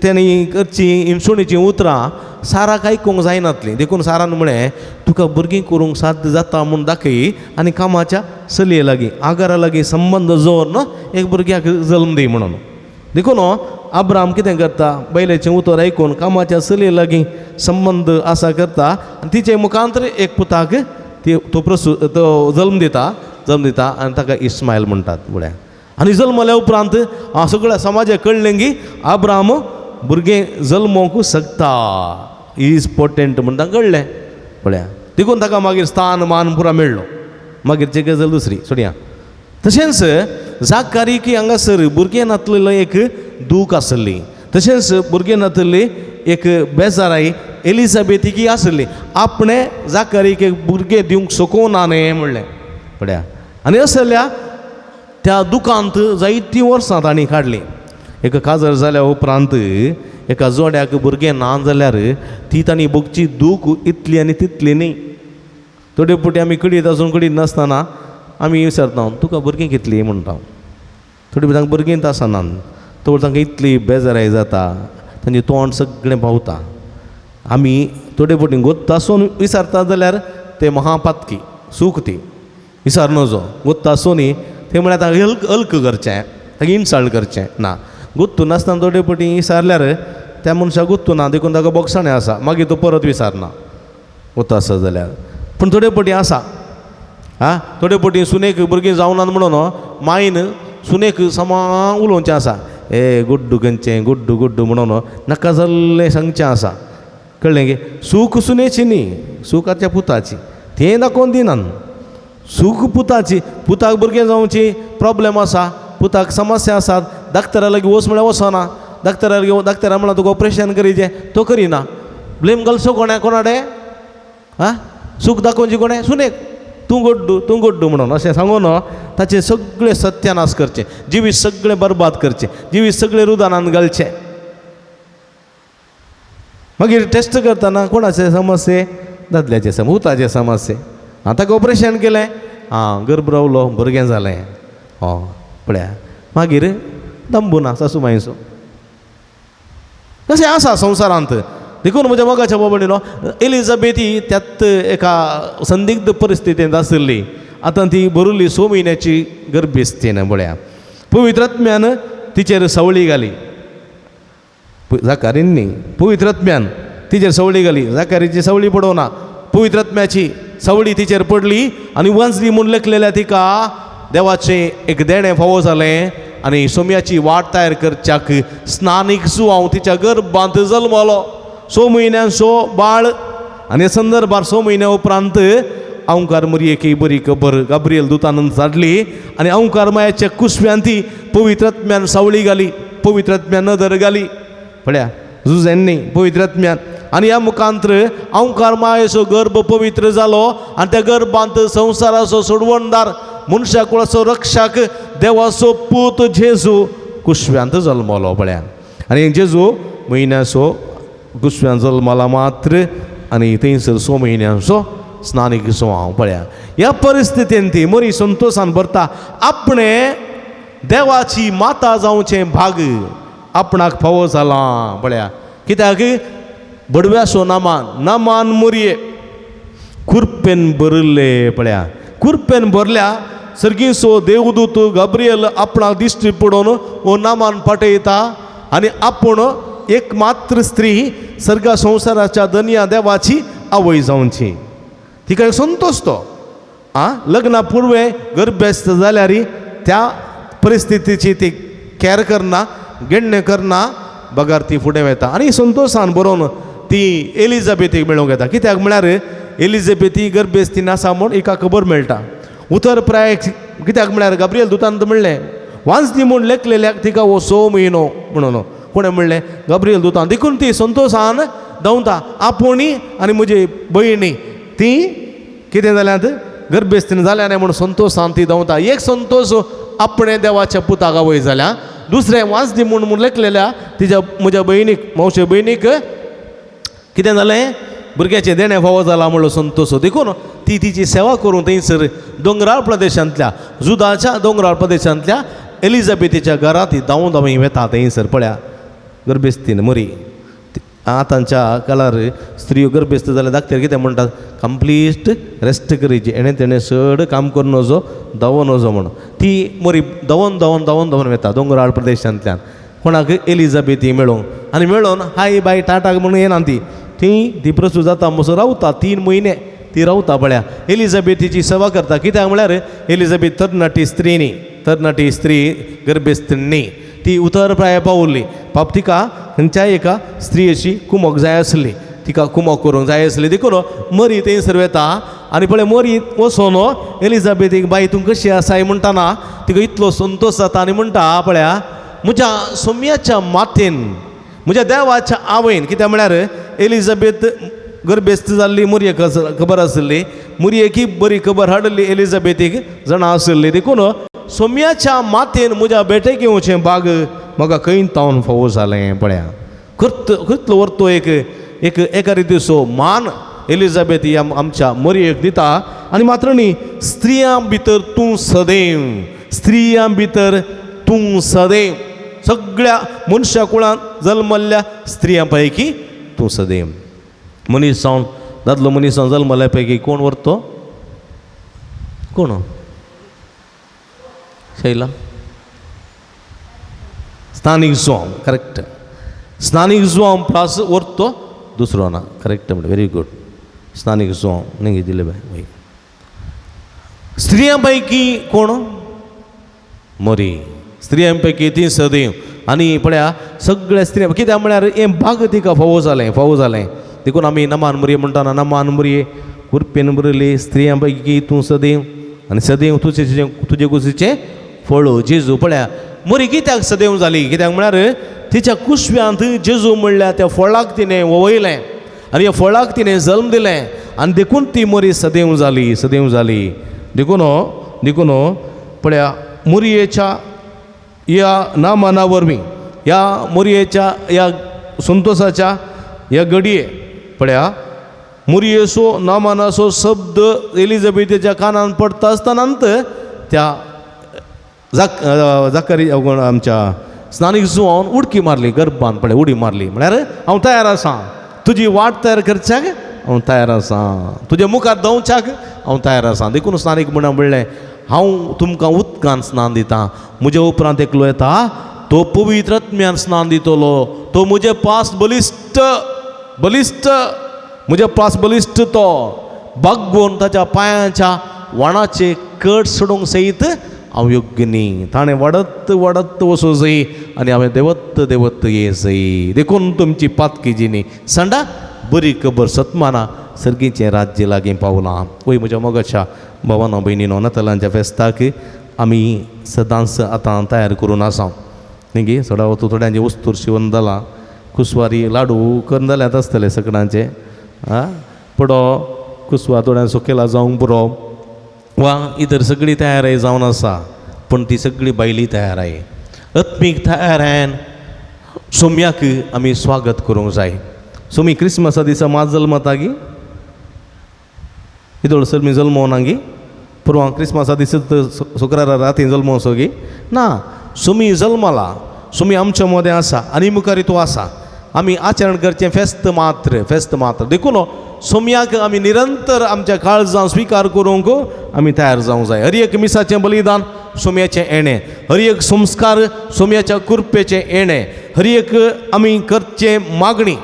तेणी करची सुणीचीं उतरां साराक आयकूंक जायनातलीं देखून सारान म्हळें तुका भुरगीं करूंक साध्य जाता म्हूण दाखय आनी कामाच्या चलये लागीं आगारा लागीं संबंद जोडून एक भुरग्याक जल्म दी म्हणून देखून अब्राम कितें करता बैलेचें उतर आयकून कामाच्या चलये लागीं संबंद आसा करता आनी तिचे मुखांतर एक पुताक तो जल्म दिता आनी ताका इस्मायल म्हणटात म्हळ्यार आनी जल्मल्या उपरांत सगळ्या समाजाक कळ्ळें की अब्राम भुरगें जल्मोंक शकता इज पोटेंट म्हणटा कळ्ळें पळया देखून ताका मागीर स्थान मान पुरा मेळ्ळो मागीरची गजाल दुसरी सोडया तशेंच जाकारीकी हांगासर भुरगें नातलेलो एक दूख आसली तशेंच भुरगें नातलेली एक बेजाराई एलिझाबेथीकी आसली आपणे जाकारीक एक भुरगें दिवंक सोकोवना न्ही म्हणलें पळया आनी असल्या त्या दुखांत जायतीं वर्सां तांणी काडलीं एक काजर जाल्या उपरांत एका जोड्याक भुरगें ना जाल्यार ती तांणी भोगची दूख इतली आनी तितली न्ही थोडे पुटी आमी कडीत आसून कडीत नासतना आमी विचारता तुका भुरगीं कितलीं म्हणटा थोडी तांकां भुरगींच आसना तो तांकां इतली बेजाराय जाता तांचें तोंड सगळें भावता आमी थोडे पुटी गोत्त आसून विचारता जाल्यार ते महापातकी सूख ती विचार नजो गोत्त आसूनी ते म्हळ्यार ताका हल्क करचें ताका इन्सल्ट करचें ना गुत्तू नासतना थोडे पटी विचारल्यार त्या मनशाक गुत्तू ना देखून ताका बोगसाणें आसा मागीर तो परत विचारना वता आसा जाल्यार पूण थोडे पटी आसा थोडे पटी सुनेक भुरगीं जावनात म्हणून मायन सुनेक समा उलोवचें आसा गुड्डू खंयचें गुड्डू गुड्डू म्हणून नाका जाल्लें सांगचें आसा कळ्ळें गे सूख सुनेची न्ही सुखाच्या पुताची तें दाखोवन दिनात सूख पुताची पुताक भुरगें जावची प्रॉब्लेम आसा पुताक समस्या आसात डाक्टरा लागीं वच म्हळ्यार वचना डाक्टरा म्हळ्यार तुका ऑपरेशन करीचें तो करिना ब्लेम घालचो कोणाडे सूख दाखोवची कोणें सुनेक तूं गोड्डू म्हणून अशें सांगून ताचें सगळें सत्यानाश करचें जिवीत सगळें बरबाद करचें जिवीत सगळें रुदानांत घालचें मागीर टेस्ट करतना कोणाचे समस्ये दादल्याचे उताचे समस्ये ताका ऑपरेशन केलें गर्भ रावलो भुरगें जालें पळया मागीर दंबुना सासू मायसो तशें आसा संवसारांत देखून म्हज्या मोगाच्या बाबडीनो एलिझाबेथी त्यात एका संदिग्ध परिस्थितींत आसली आतां ती भरुल्ली 6 म्हयन्याची गर्भस्थीन पळया पवित्र आत्म्यान तिचेर सवळी घाली जाकारीन न्ही पवित्र आत्म्यान तिचेर सवळी घाली जाकारीची सवळी पडोवना पवित्र आत्म्याची सवळी तिचेर पडली आनी वंसली म्हूण लेखलेल्या तिका देवाचें एक देणें फावो जालें आनी सोम्याची वाट तयार करच्याक स्नानीक सुवाव तिच्या गर्भांत जल्मलो 6 म्हयन्यांचो बाळ आनी संदर्भार 6 म्हयन्या उपरांत अंकार मरियेकी बरी खबर गाब्रियल दुतानंद धाडली आनी अंकार मायाच्या कुसव्यान ती पवित्र आत्म्यान सावळी घाली पवित्र आत्म्यान नदर घाली पळया जुजेन्नी पवित्र आत्म्यान आनी ह्या मुखांतर अंकार मायेचो गर्भ पवित्र जालो आनी त्या गर्भांत संवसाराचो सोडवणदार मनशा कुळाचो रक्षक देवाचो पूत जेजू कुसव्यांत जल्मलो पळया आनी जेजू म्हयन्याचो कुसव्यान जल्मला मात्र आनी थंयसर 6 म्हयन्यांचो स्नानीक सुवाव पळया ह्या परिस्थितीन ती मरी संतोशान भरता आपणे देवाची माता जावचें भाग आपणाक फावो जाला पळया कित्याक बडव्याचो नामान मोरये खुरपेन भरले पळया खुरपेन भरल्या सर्गीचो देवदूत गाब्रियल आपणाक दिश्टी पडोवन हो नामान पाठयता आनी आपूण एक मात्र स्त्री सर्गा संवसाराच्या दनिया देवाची आवय जावची तिका एक संतोष तो लग्ना पुर्वे गर्भस्थ जाल्यार त्या परिस्थितीची ती कॅर करना गेण्य करना बगार ती फुडें वता आनी संतोशान बरोवन ती एलिझाबेथीक मेळूंक येता कित्याक म्हळ्यार एलिझाबेथी गर्भस्थीन आसा म्हूण एका खबर मेळटा उत्तर प्राय कित्याक म्हळ्यार गब्रियल दुतान म्हणलें वांस दी म्हूण लेखलेल्याक तिका हो 6 म्हयनो म्हणून कोणें म्हणलें गब्रियल दुतान देखून ती संतोशान धांवता आपुणी आनी म्हजी भयणी ती कितें जाल्यात गर्भेस्तीन जाल्या न्हय म्हणून संतोशान ती धांवता एक संतोश आपणे देवाच्या पुताका वय जाल्या दुसरें वांस दी म्हूण लेखलेल्या तिच्या म्हज्या भयणीक मावशे भयणीक कितें जालें भुरग्याचें देणें फावो जाला म्हणलो संतोश देखून ती तिची सेवा करूं थंयसर दोंगराळ प्रदेशांतल्या जुदाच्या दोंगराळ प्रदेशांतल्या एलिझाबेथीच्या घरांत ती धांवून धांवून वेता थंयसर पळया गर्भेस्तीन मरी आतांच्या काळार स्त्रियो गर्भेस्त जाल्यार धाकट्यार कितें म्हणटात कंप्लीट रेस्ट करीची एणे तेणें चड काम करून वचो धांवून वचो म्हणून ती मरी धांवून वेता दोंगराळ प्रदेशांतल्यान कोणाक एलिझाबेथी मेळूंक आनी मेळोन हाय बाय टाटाक म्हणून येना ती प्रसूत जाता मसो रावता 3 म्हयने ती रावता पळया एलिझाबेथीची सेवा करता कित्याक म्हळ्यार एलिझाबेथ तरणाटी स्त्री गर्भेस्त न्ही ती उतर प्राय पावल्ली तिका खंयच्याय एका स्त्रियेची कुमक जाय आसली तिका कुमक करूंक जाय आसली देखून मरी थंयसर वेता आनी पळय मरी वचोन एलिझाबेथीक बाई तूं कशी आसाय म्हणटाना तिका इतलो संतोश जाता आनी म्हणटा पळया म्हज्या सोम्याच्या मातेन म्हज्या देवाच्या आवयन कित्याक म्हळ्यार एलिझाबेथ गर्भेस्त जाल्ली मुरयेक खबर आसली मुरयेकी बरी खबर हाडली एलिझाबेथीक जाणा आसली देखून सोम्याच्या मातेन म्हज्या बेटेक येवचें बाग म्हाका खंय तावन फावो जालें पळया खंयतलो व्हरतो एका रितीचो मान एलिझाबेथ ह्या आमच्या मरयेक दिता आनी मात्र न्ही स्त्रियां भितर तूं सदैव सगळ्या मनशा कुळांत जल्मल्ल्या स्त्रियां पैकी तूं सदैव मनीस जावन दादलो मनीस जावन जल्मल्या पैकी कोण व्हरतो कोण शैला स्थानीक जुआंव करेक्ट स्थानीक जुआंव प्रास व्हरतो दुसरो ना करेक्ट म्हणटा व्हेरी गुड स्थानीक जुआंव न्ही दिले बाय स्त्रियां पैकी कोण मरी स्त्रियां पैकी ती सदैव आनी पळया सगळ्या स्त्रियां कित्याक म्हळ्यार हें भाग तिका फावो जालें देखून आमी नमान मुरये म्हणटाना नमान मुरये कुरपेन बरयली स्त्रियां पैकी तूं सदैव आनी सदैव तुजे कुशीचें फळ जेजू पळया मरी कित्याक सदैव जाली कित्याक म्हळ्यार तिच्या कुशव्यांत जेजू म्हणल्या त्या फळाक तिणें ववयलें आनी ह्या फळाक तिणें जल्म दिलें आनी देखून ती मरी सदैव जाली देखून पळया मुरयेच्या ह्या नामाना वरवीं ह्या मुरयेच्या ह्या संतोशाच्या ह्या घडये पळया मुरयेचो नामानाचो शब्द एलिझाबेथीच्या कानान पडटा आसतनांत त्या जाकरी आमच्या स्नानीक जुआंवान उडकी मारली गर्भान पळय उडी मारली म्हळ्यार हांव तयार आसां तुजी वाट तयार करच्याक हांव तयार आसां तुज्या मुखार धांवच्याक हांव तयार आसां देखून स्नानीक म्हणलें हांव तुमकां उदकान स्नान दितां म्हज्या उपरांत एकलो येता तो पवित्र आत्म्यान स्नान दितलो तो म्हजे पास बलिश्ट म्हजे पास बलिश्ट तो बागोवन ताच्या पांयाच्या वाणाचे कट सोडूंक सयत हांव योग्य न्ही ताणें वाडत वचूं जाय आनी हांवें देवत्त ये जाय देखून तुमची पातकी जिणी सांडा बरी खबर सत्माना सर्गीचें राज्य लागीं पावलां वय म्हज्या मोगाच्या भावांनो भयणीनो नातालांच्या फेस्ताक आमी सदांच आतां तयार करून आसा न्ही सडा वतू थोड्यांचे वस्तूर शिवून जाला कुसवारी लाडू करून जाल्यात आसतले सगळ्यांचे पडो कुसवा थोड्यां सुकेला जावंक पुरो वा इतर सगळी तयारी जावन आसा पूण ती सगळी बायली तयाराय आत्मीक तयारेन सोम्याक आमी स्वागत करूंक जाय सोमी क्रिस्मसा दिसा मात जल्मता गी इदोळ सर मी जल्मोवना गी पुरवां क्रिस्मसा दिसा शुक्रारा राती जल्मोवचो गी ना सोमी जल्मला सोमी आमच्या मदें आसा आनी मुखारी तो आसा आमी आचरण करचें फेस्त मात्र देखून सोम्याक आमी निरंतर आमच्या काळजां स्विकार करूंक आमी तयार जावंक जाय हर एक मिसाचें बलिदान सोम्याचें येणें हर एक संस्कार सोम्याच्या कुरपेचें येणें हर एक आमी करचें मागणी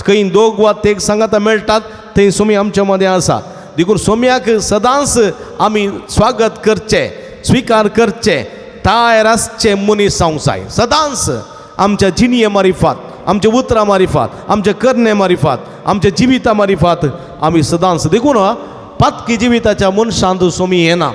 खंय 2 वा 3 सांगाता मेळटात थंय सोमी आमच्या मदें आसा देखून सोम्याक सदांच आमी स्वागत करचें स्विकार करचें तयार आसचें मनीस जावंक जाय सदांच आमच्या जिणये मारिफात आमच्या उतरां मारिफात आमच्या करणे मारिफात आमच्या जिविता मारिफात आमी सदांच देखून पातकी जिविताच्या मनशांत सोमी येना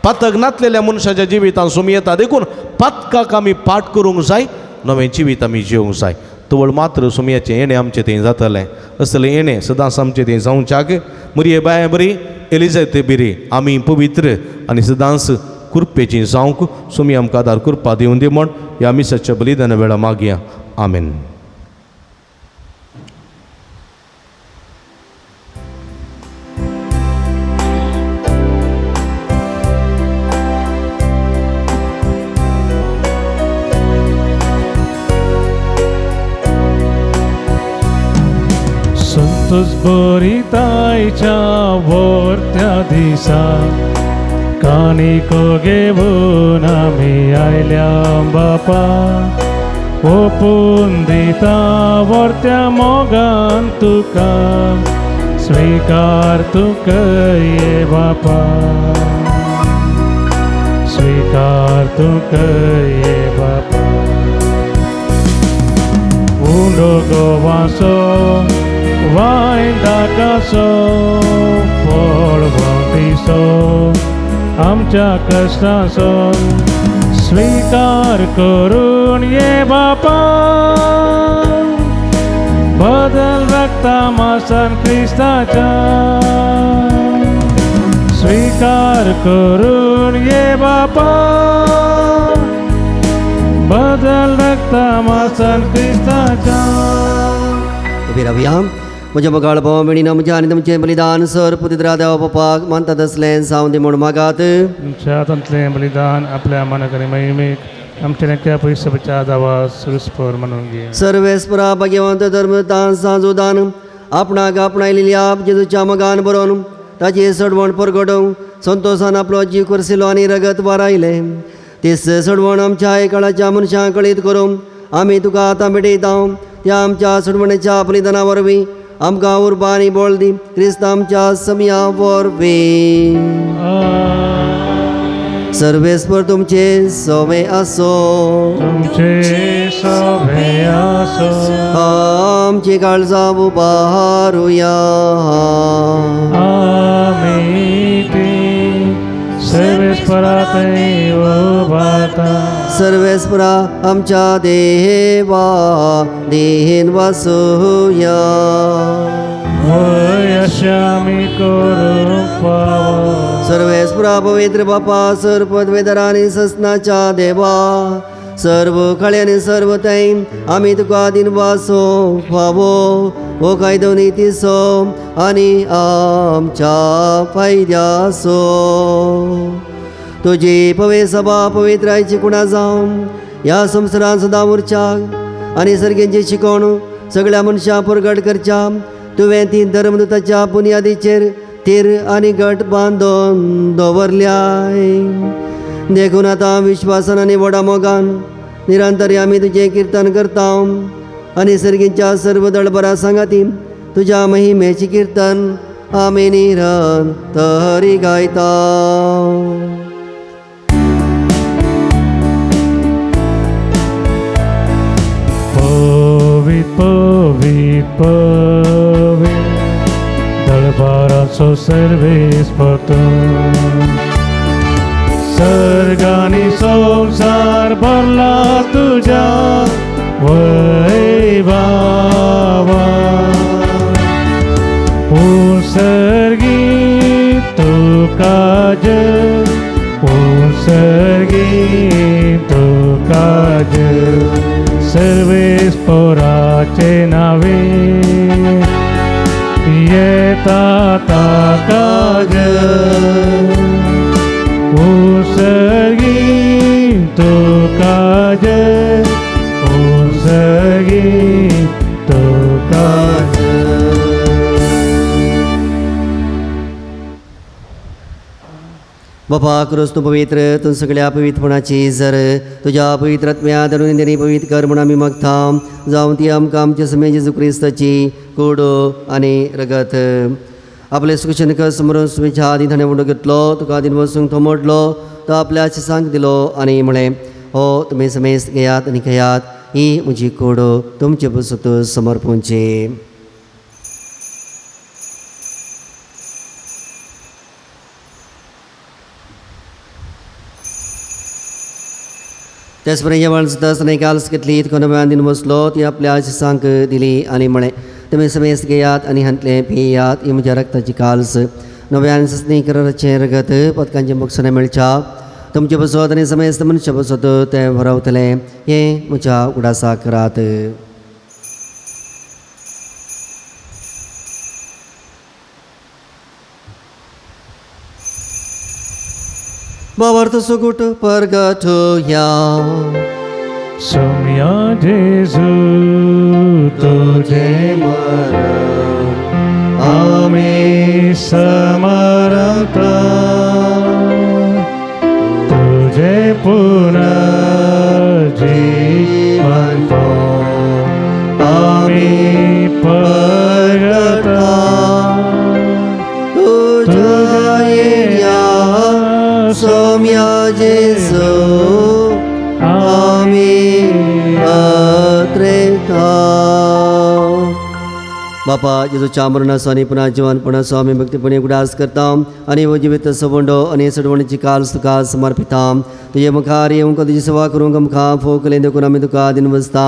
पथक नातलेल्या मनशाच्या जिवितांत सोमी येता देखून पथकाक आमी पाठ करूंक जाय नवें जिवीत आमी जिवंक जाय तवळ मात्र सोमयाचें येणें आमचें थंय जातलें असलें येणें सदांच आमचें थंय जावच्याक बरी बाय बरी एलिझाबेथ बरी आमी पवित्र आनी सदांच कृपेचीं जावंक सोमी आमकां आदार कृपा दिवं दी म्हण ह्या मिसाच्या बलिदाना वेळा मागया आमेन. संतोष बरितायच्या वर्त्या दिसा कानिको घेवन आमी आयल्या बापा ओपून दिता वर्त्या मोगान तुका स्वीकार तुका ये बापा स्वीकार तुका ये बापा उंडो गोवासो वायंदाकासो पळवंतीसो आमच्या कष्टाचो स्वीकार करून ये बापा बदल रक्ता मासान क्रिस्ताच्या स्वीकार करून ये बापा बदल रक्ता मासान क्रिस्ताच्या. उबे रावया. म्हज्या मोगाळ भावा भयणीनो म्हज्या आनी तुमचें बलिदान सर पुतित्रा देवा बापाक मानतात असलें जावं दी म्हूण मागात. तुमच्या हातांतलें बलिदान आपल्या मनाकरी महिमेक आमच्या नेत्या पयसच्या दावा सुस्पर म्हणून घे. सर्वेस्परा भाग्यवंत धर्मदान सांजोदान आपणाक आपणायलेल्या जेजूच्या मोगान बरोवन ताची सडवण परगडोवं संतोषान आपलो जीव करसिलो आनी रगत वारायलें. तेच सडवण आमच्या काळाच्या मनशां कळीत करूं आमी तुका आतां भेटयता. त्या आमच्या सडवणेच्या बलिदाना वरवीं आमकां उर्बा आनी बळ दी क्रिस्त आमच्या समया वरवीं. सर्वेस्पर तुमचे सोवे आसो तुमचे सोवे आसो आमची काळजा उबारुया. सर्वेस्परातय उबारता सर्वेस्परा आमच्या देवा देहेन वासुया. होय अशें आमी करूंक पावो. सर्वेस्परा पवित्र बापा सर्पद्वेदरा आनी ससनाच्या देवा सर्व खळे आनी सर्व थंय आमी तुका दिन वासो फावो हो कायदो नितीसो आनी आमच्या फायद्यासो. तुजी पवे सभा पवित्रायची कुणा जावं ह्या संवसारांत सदां उरच्याक आनी सर्गेंची शिकोवण सगळ्या मनशां परगट करच्या. तुवें ती धर्मदुताच्या बुनयादीचेर थीर आनी घट बांदून दवरल्याय. देखून आतां विश्वासान आनी व्हडा मोगान निरंतर आमी तुजें किर्तन करता आनी सर्गींच्या सर्व दळबरां सांगाती तुज्या महिमेची किर्तन आमी निरंतरी गायता. पवित पवित पवित दळबाराचो सर्वेस्पर तूं सर्गानी संसार भरला तुझ्या वैभवा. उत्सर्गी तुका जय उत्सर्गी तुका जय सर्वेस्पराचे नावे येता ताका जय. उत्सर्गी तुका जय उत्सर्गी तुका जय. बापा क्रोस तूं पवित्र तूं सगळ्या पवित्रपणाची जर तुज्या पवित्रात्म्या धरून तेणी पवित्र कर म्हूण आमी मागता. जावं ती आमकां आमच्या समेत जेजू क्रिस्ताची कूड आनी रगत आपले सुखशनक समोरून सुमेच्या आदी ताणें उडो घेतलो तुका आदीन वचूंक तो मोडलो तो आपल्या शिसांक दिलो आनी म्हळें हो तुमी समेस्त घेयात आनी खेयात ही म्हजी कूड तुमचे पुसत समर्पूंची. त्याचप्रमाणे जेवण सुद्धा नाही काल्स घेतली कोणा दिन बसलो ती आपल्या शिसांक दिली आणि म्हणे तुम्ही समेस घेयात आणि हंतले पियात ही म्हज्या रक्ताची काल्स नव्यान सस्नी करचे रगत पदकांचे मोक्षणे मेळच्या तुमचे बसत आणि समेस्त मनुष्य बसत ते भरवतले हे म्हज्या उडासा करात. बावर्त सुगुट परगटुया Somia Jesu Tujhe Ami samarata Tujhe punar jivan ko Ami pargata Tujaya Somya Jesu बापा जेजूच्या मरणासानी पुन्हा जीवनपणा स्वामी भक्तीपणे गुडास करता आणि व जिवित सवंडो आणि सडवणीची काल तुका समर्पिता तुझे मुखार येऊन तुझी सेवा करूंक मुखा फोकले देखून आम्ही तुका दिन बसता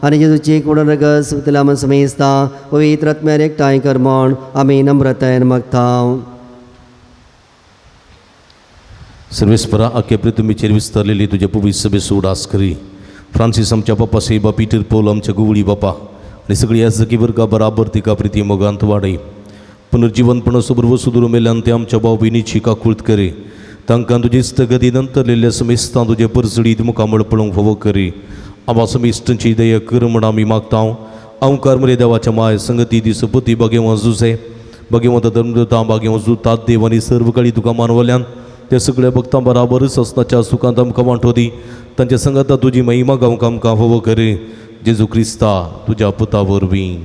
आणि जेजूची कोण रगस तुला मन समेस्ता पवित्र आत्म्यार एकठांय कर म्हण आम्ही नम्रतायेन मागता. सर्वेस्परा आख्या प्रितुमीचेर विस्तारलेली तुझ्या पवित्र सभेस उडास करी. फ्रांसीस आमच्या बापा सेबा पीटर पौल आमच्या गुवळी बापा आणि सगळी या जगी वर्गा बराबर तिका प्रिती मोगांत वाडय. पुनर्जीवनपणा सोबर वसुदुर मेल्यान ते आमच्या भाव भयणीची काकुळत करे. तांकां तुजे इश्टगती नंतरलेल्या समेस्तां तुजे परसडीत मुखामळ पळोवंक फावो करी. आम्हा समेस्तांची दया कर म्हण आमी मागता. अवकार मरे देवाच्या माय संगती दिसपती बागेव जुसे बागेवंत धर्मदेवता बागेव जुतात देव आनी सर्व काळी तुका मानवल्यान त्या सगळ्या भक्तां बराबरच असनाच्या सुखांत आमकां वांटो दी. तांच्या संगता तुजी महिमा गावंक आमकां फावो करे. जेजू क्रिस्ता तुज्या पुता वरवीं.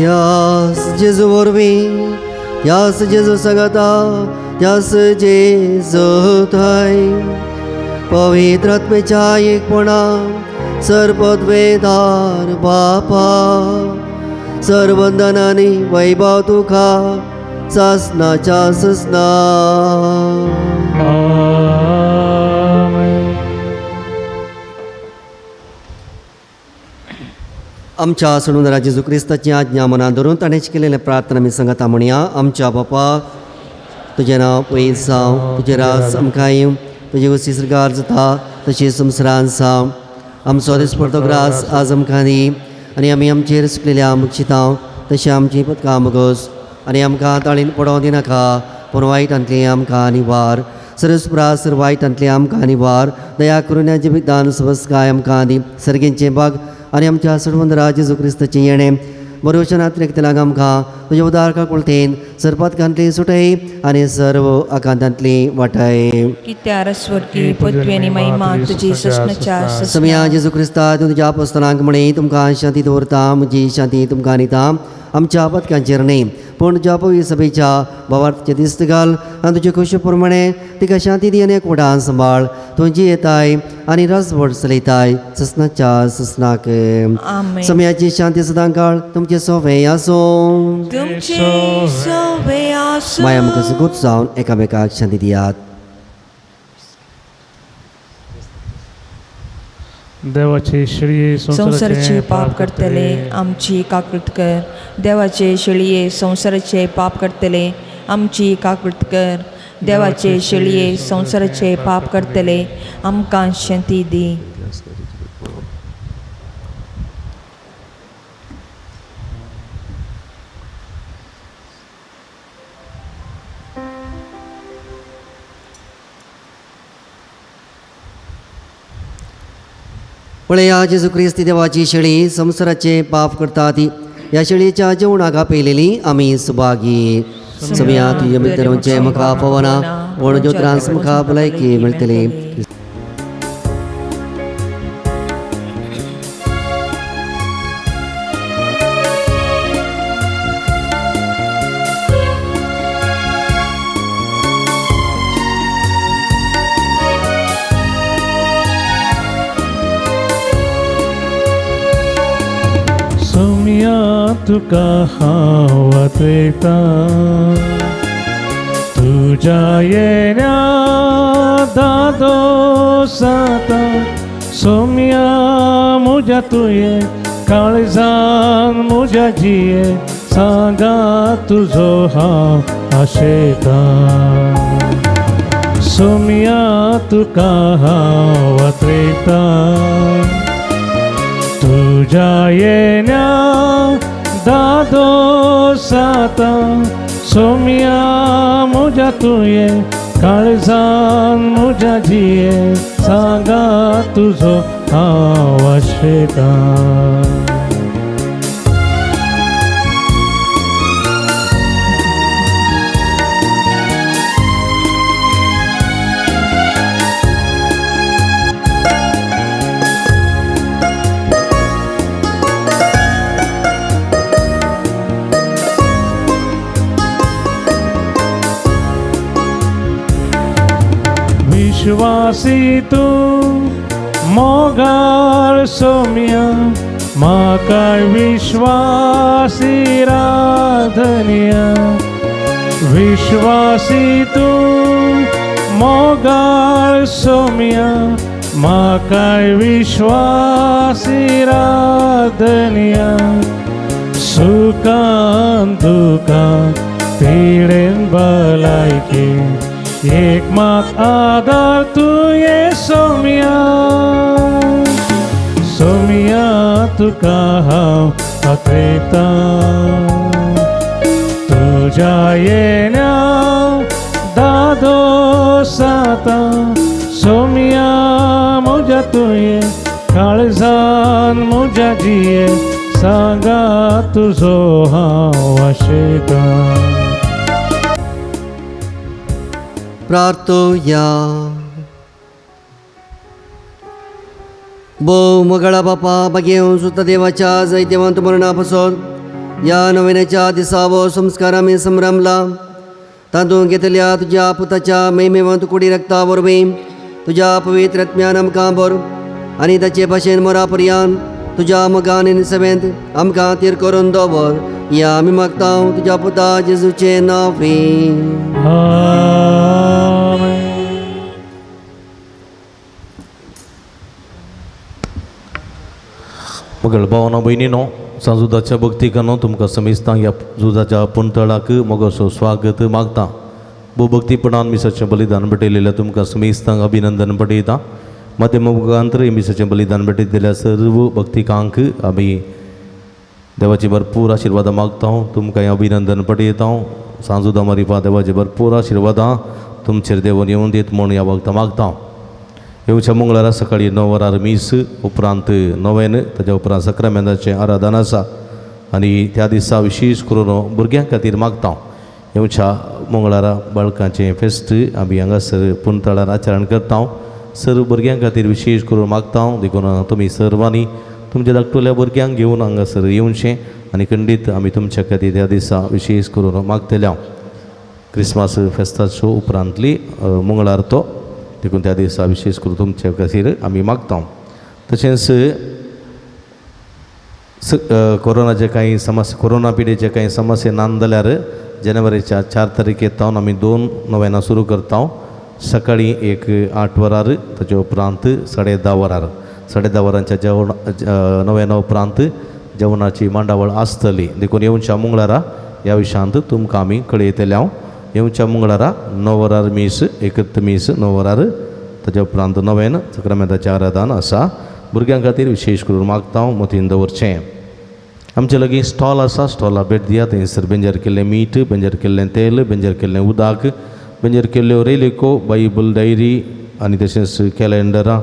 यास जेजू वरवीं यास जेजू संगता यास जेजू थंय पवित्र आत्मेच्या एकपणा सर्पद्वेदार बापा सर्वंदनानी वैभव तुका सासनाच्या ससना. आमच्या सणून जेजू क्रिस्ताची आज्ञा मनात धरून ताणेच केलेल्या प्रार्थना मी सांगता म्हणया. आमच्या बापा तुझें नांव पयस जावं तुजें राज आमकां येवं तुजी वसी सरकार जाता तशी संवसारांत जावं. आमचो दिसपडतो ग्रास आज आमकां दी आनी आमी आमचेर सुकलेल्या मुक्षिता तशी आमची पदकां मोगोस आनी आमकां ताळीन पडोवं दिनाका पूण वायटांतली आमकां निवार. सरस्प्रास वायटांतली आमकां निवार. दया करून ह्या जिवितान सवस्काय आमकां दी. सर्गेंचे भाग आनी आमच्या सडवंदरा जेजू क्रिस्ताचें येणें बरोवचनांतले तेलांक आमकां तुज्या उदार काकुळतेन सर्पातकांतली सुटय आनी सर्व आकांतांतली वाटय. कित्यार स्वर्गी पृथ्वी आनी महिमा तुजी ससनाच्या समया जेजू क्रिस्ता तूं तुज्या आपोस्तलांक म्हणे तुमकां शांती दवरता म्हजी शांती तुमकां दिता. आमच्या पदकांचेर न्ही पूण तुज्या पवित्र सभेच्या भावार्थाचें दिस्त घाल आनी तुजे खुशी प्रमाणे तिका शांती दी आनी एकवटान सांबाळ. तुजी येताय आनी रसभर चलयताय ससनाच्या ससनाक. समयाची शांती सदां काळ तुमचे सोवे आसूं. माया आमकां सुगूत जावन एकामेकाक शांती दियात. देवाचे शिळये संसाराचे पाप करतले आमची काकुळत कर. देवाचे शिळये संसाराचे पाप करतले आमची काकुळत कर. देवाचे शिळये संसाराचे पाप करतले आमकां शांती दी. पळया जेजू क्रिस्ती देवाची शेळी संसाराचे पाप करता ती ह्या शेळयेच्या जेवणाका पेलेली आमी सुभागी. समया तुझे मित्रांचे म्हाका पवना पूण ज्योत्रांस म्हाका भलायकी मेळटली. तुका हांव वाचयता तुझ्या येण्या दादोसाता सोम्या मुझ्या तुये काळजान मुझ्या जिये सांगा तुझो हांव आशेता सोम्या तुका हांव वात्रेता तुझ्या येण्या दादोसाता सोम्या मुझ्या तुये काळजान मुझ्या जिये सांगा तुझो हांव आशेता विश्वासी तू मोगाळ सोम्या म्हाका विश्वासी राधनिया विश्वासी तू मोगाळ सोम्या म्हाका विश्वासी राधनिया सुखान दुखान पिडेन भलायकी एक मात आदार तुये सोम्या सोम्या तुका हांव वात्रेता तुझ्या येण्या दादोसाता सोम्या मुझ्या तुये काळजान मुझ्या जिये सांगा तुझो हांव आशेता प्रार्थोया भोव मगळा बापा बघेव सुद्धा देवाच्या जैतेवंत मरणापासून या नवीनाच्या दिसावो संस्कार आम्ही संभ्रमला तांदूळ घेतल्या तुझ्या पुताच्या महिमेवंत कुडी रक्ता वरवीं तुझ्या पवित्र आत्म्यान आमकां भर आनी ताचे भाशेन मरापर्यंत तुझ्या मोगान सवेंत आमकां तीर करून दवर या आमी मागता तुझ्या पुता जेजूचे नांव मगळ भावना भयणीनो सांजुदाच्या भक्तीकानो तुमकां समेस्तां ह्या जुदाच्या पुंतळाक मोगोसो स्वागत मागता भू भक्तीपणान मिसाचें बलिदान भेटयलेल्या तुमकां समेस्तांक अभिनंदन पठयता माध्यमा मुखांतर हे मिसाचें बलिदान भेटयलेल्या सर्व भक्तिकांक आमी देवाची भरपूर आशिर्वादां मागता तुमकां हें अभिनंदन पठयता सांजुदा मारिपा देवाची भरपूर आशिर्वादां तुमचेर देवन येवन दीत म्हूण ह्या वखदां मागता येवच्या मंगळारा सकाळी 9 वरार मीस उपरांत नोवेन ताच्या उपरांत सक्रामेंताचें आराधन आसा आनी त्या दिसा विशेश करून भुरग्यां खातीर मागता येवच्या मंगळारा बाळकांचें फेस्त आमी हांगासर पुंतळार आचरण करता सर्व भुरग्यां खातीर विशेश करून मागता देखून तुमी सर्वांनी तुमच्या धाकटुल्या भुरग्यांक घेवन हांगासर येवचें आनी खंडीत आमी तुमच्या खातीर त्या दिसा विशेश करून मागतल्या क्रिसमस फेस्ताच्यो उपरांतली मंगळार तो देखून त्या दिसा विशेश करून तुमच्या खातीर आमी मागता तशेंच कोरोनाचे काही समस्या कोरोना पिडेचे काही समस्या नांद जाल्यार जानेवारीच्या 4 तारखेतावन आमी 2 नोवेनां सुरू करता सकाळी 8 वरार ताच्या उपरांत 10:30 वरार 10:30 वरांच्या जेवण नोवेना उपरांत जेवणाची मांडावळ आसतली देखून येवच्या मंगळारा ह्या विशयांत तुमकां आमी कळयतल्या येवच्या मंगळारा 9 वरार मीस एकत मीस 9 वरार ताच्या उपरांत नोवेन सक्रामेंताचें आराधन आसा भुरग्यां खातीर विशेश करून मागता मतीन दवरचें आमचे लागीं स्टॉल आसा स्टॉला भेट दिया थंयसर बेंजार केल्लें मीठ बेंजार केल्लें तेल बेंजार केल्लें उदक बेंजार केल्ल्यो रेलिको बायबल डायरी आनी तशेंच कॅलेंडरां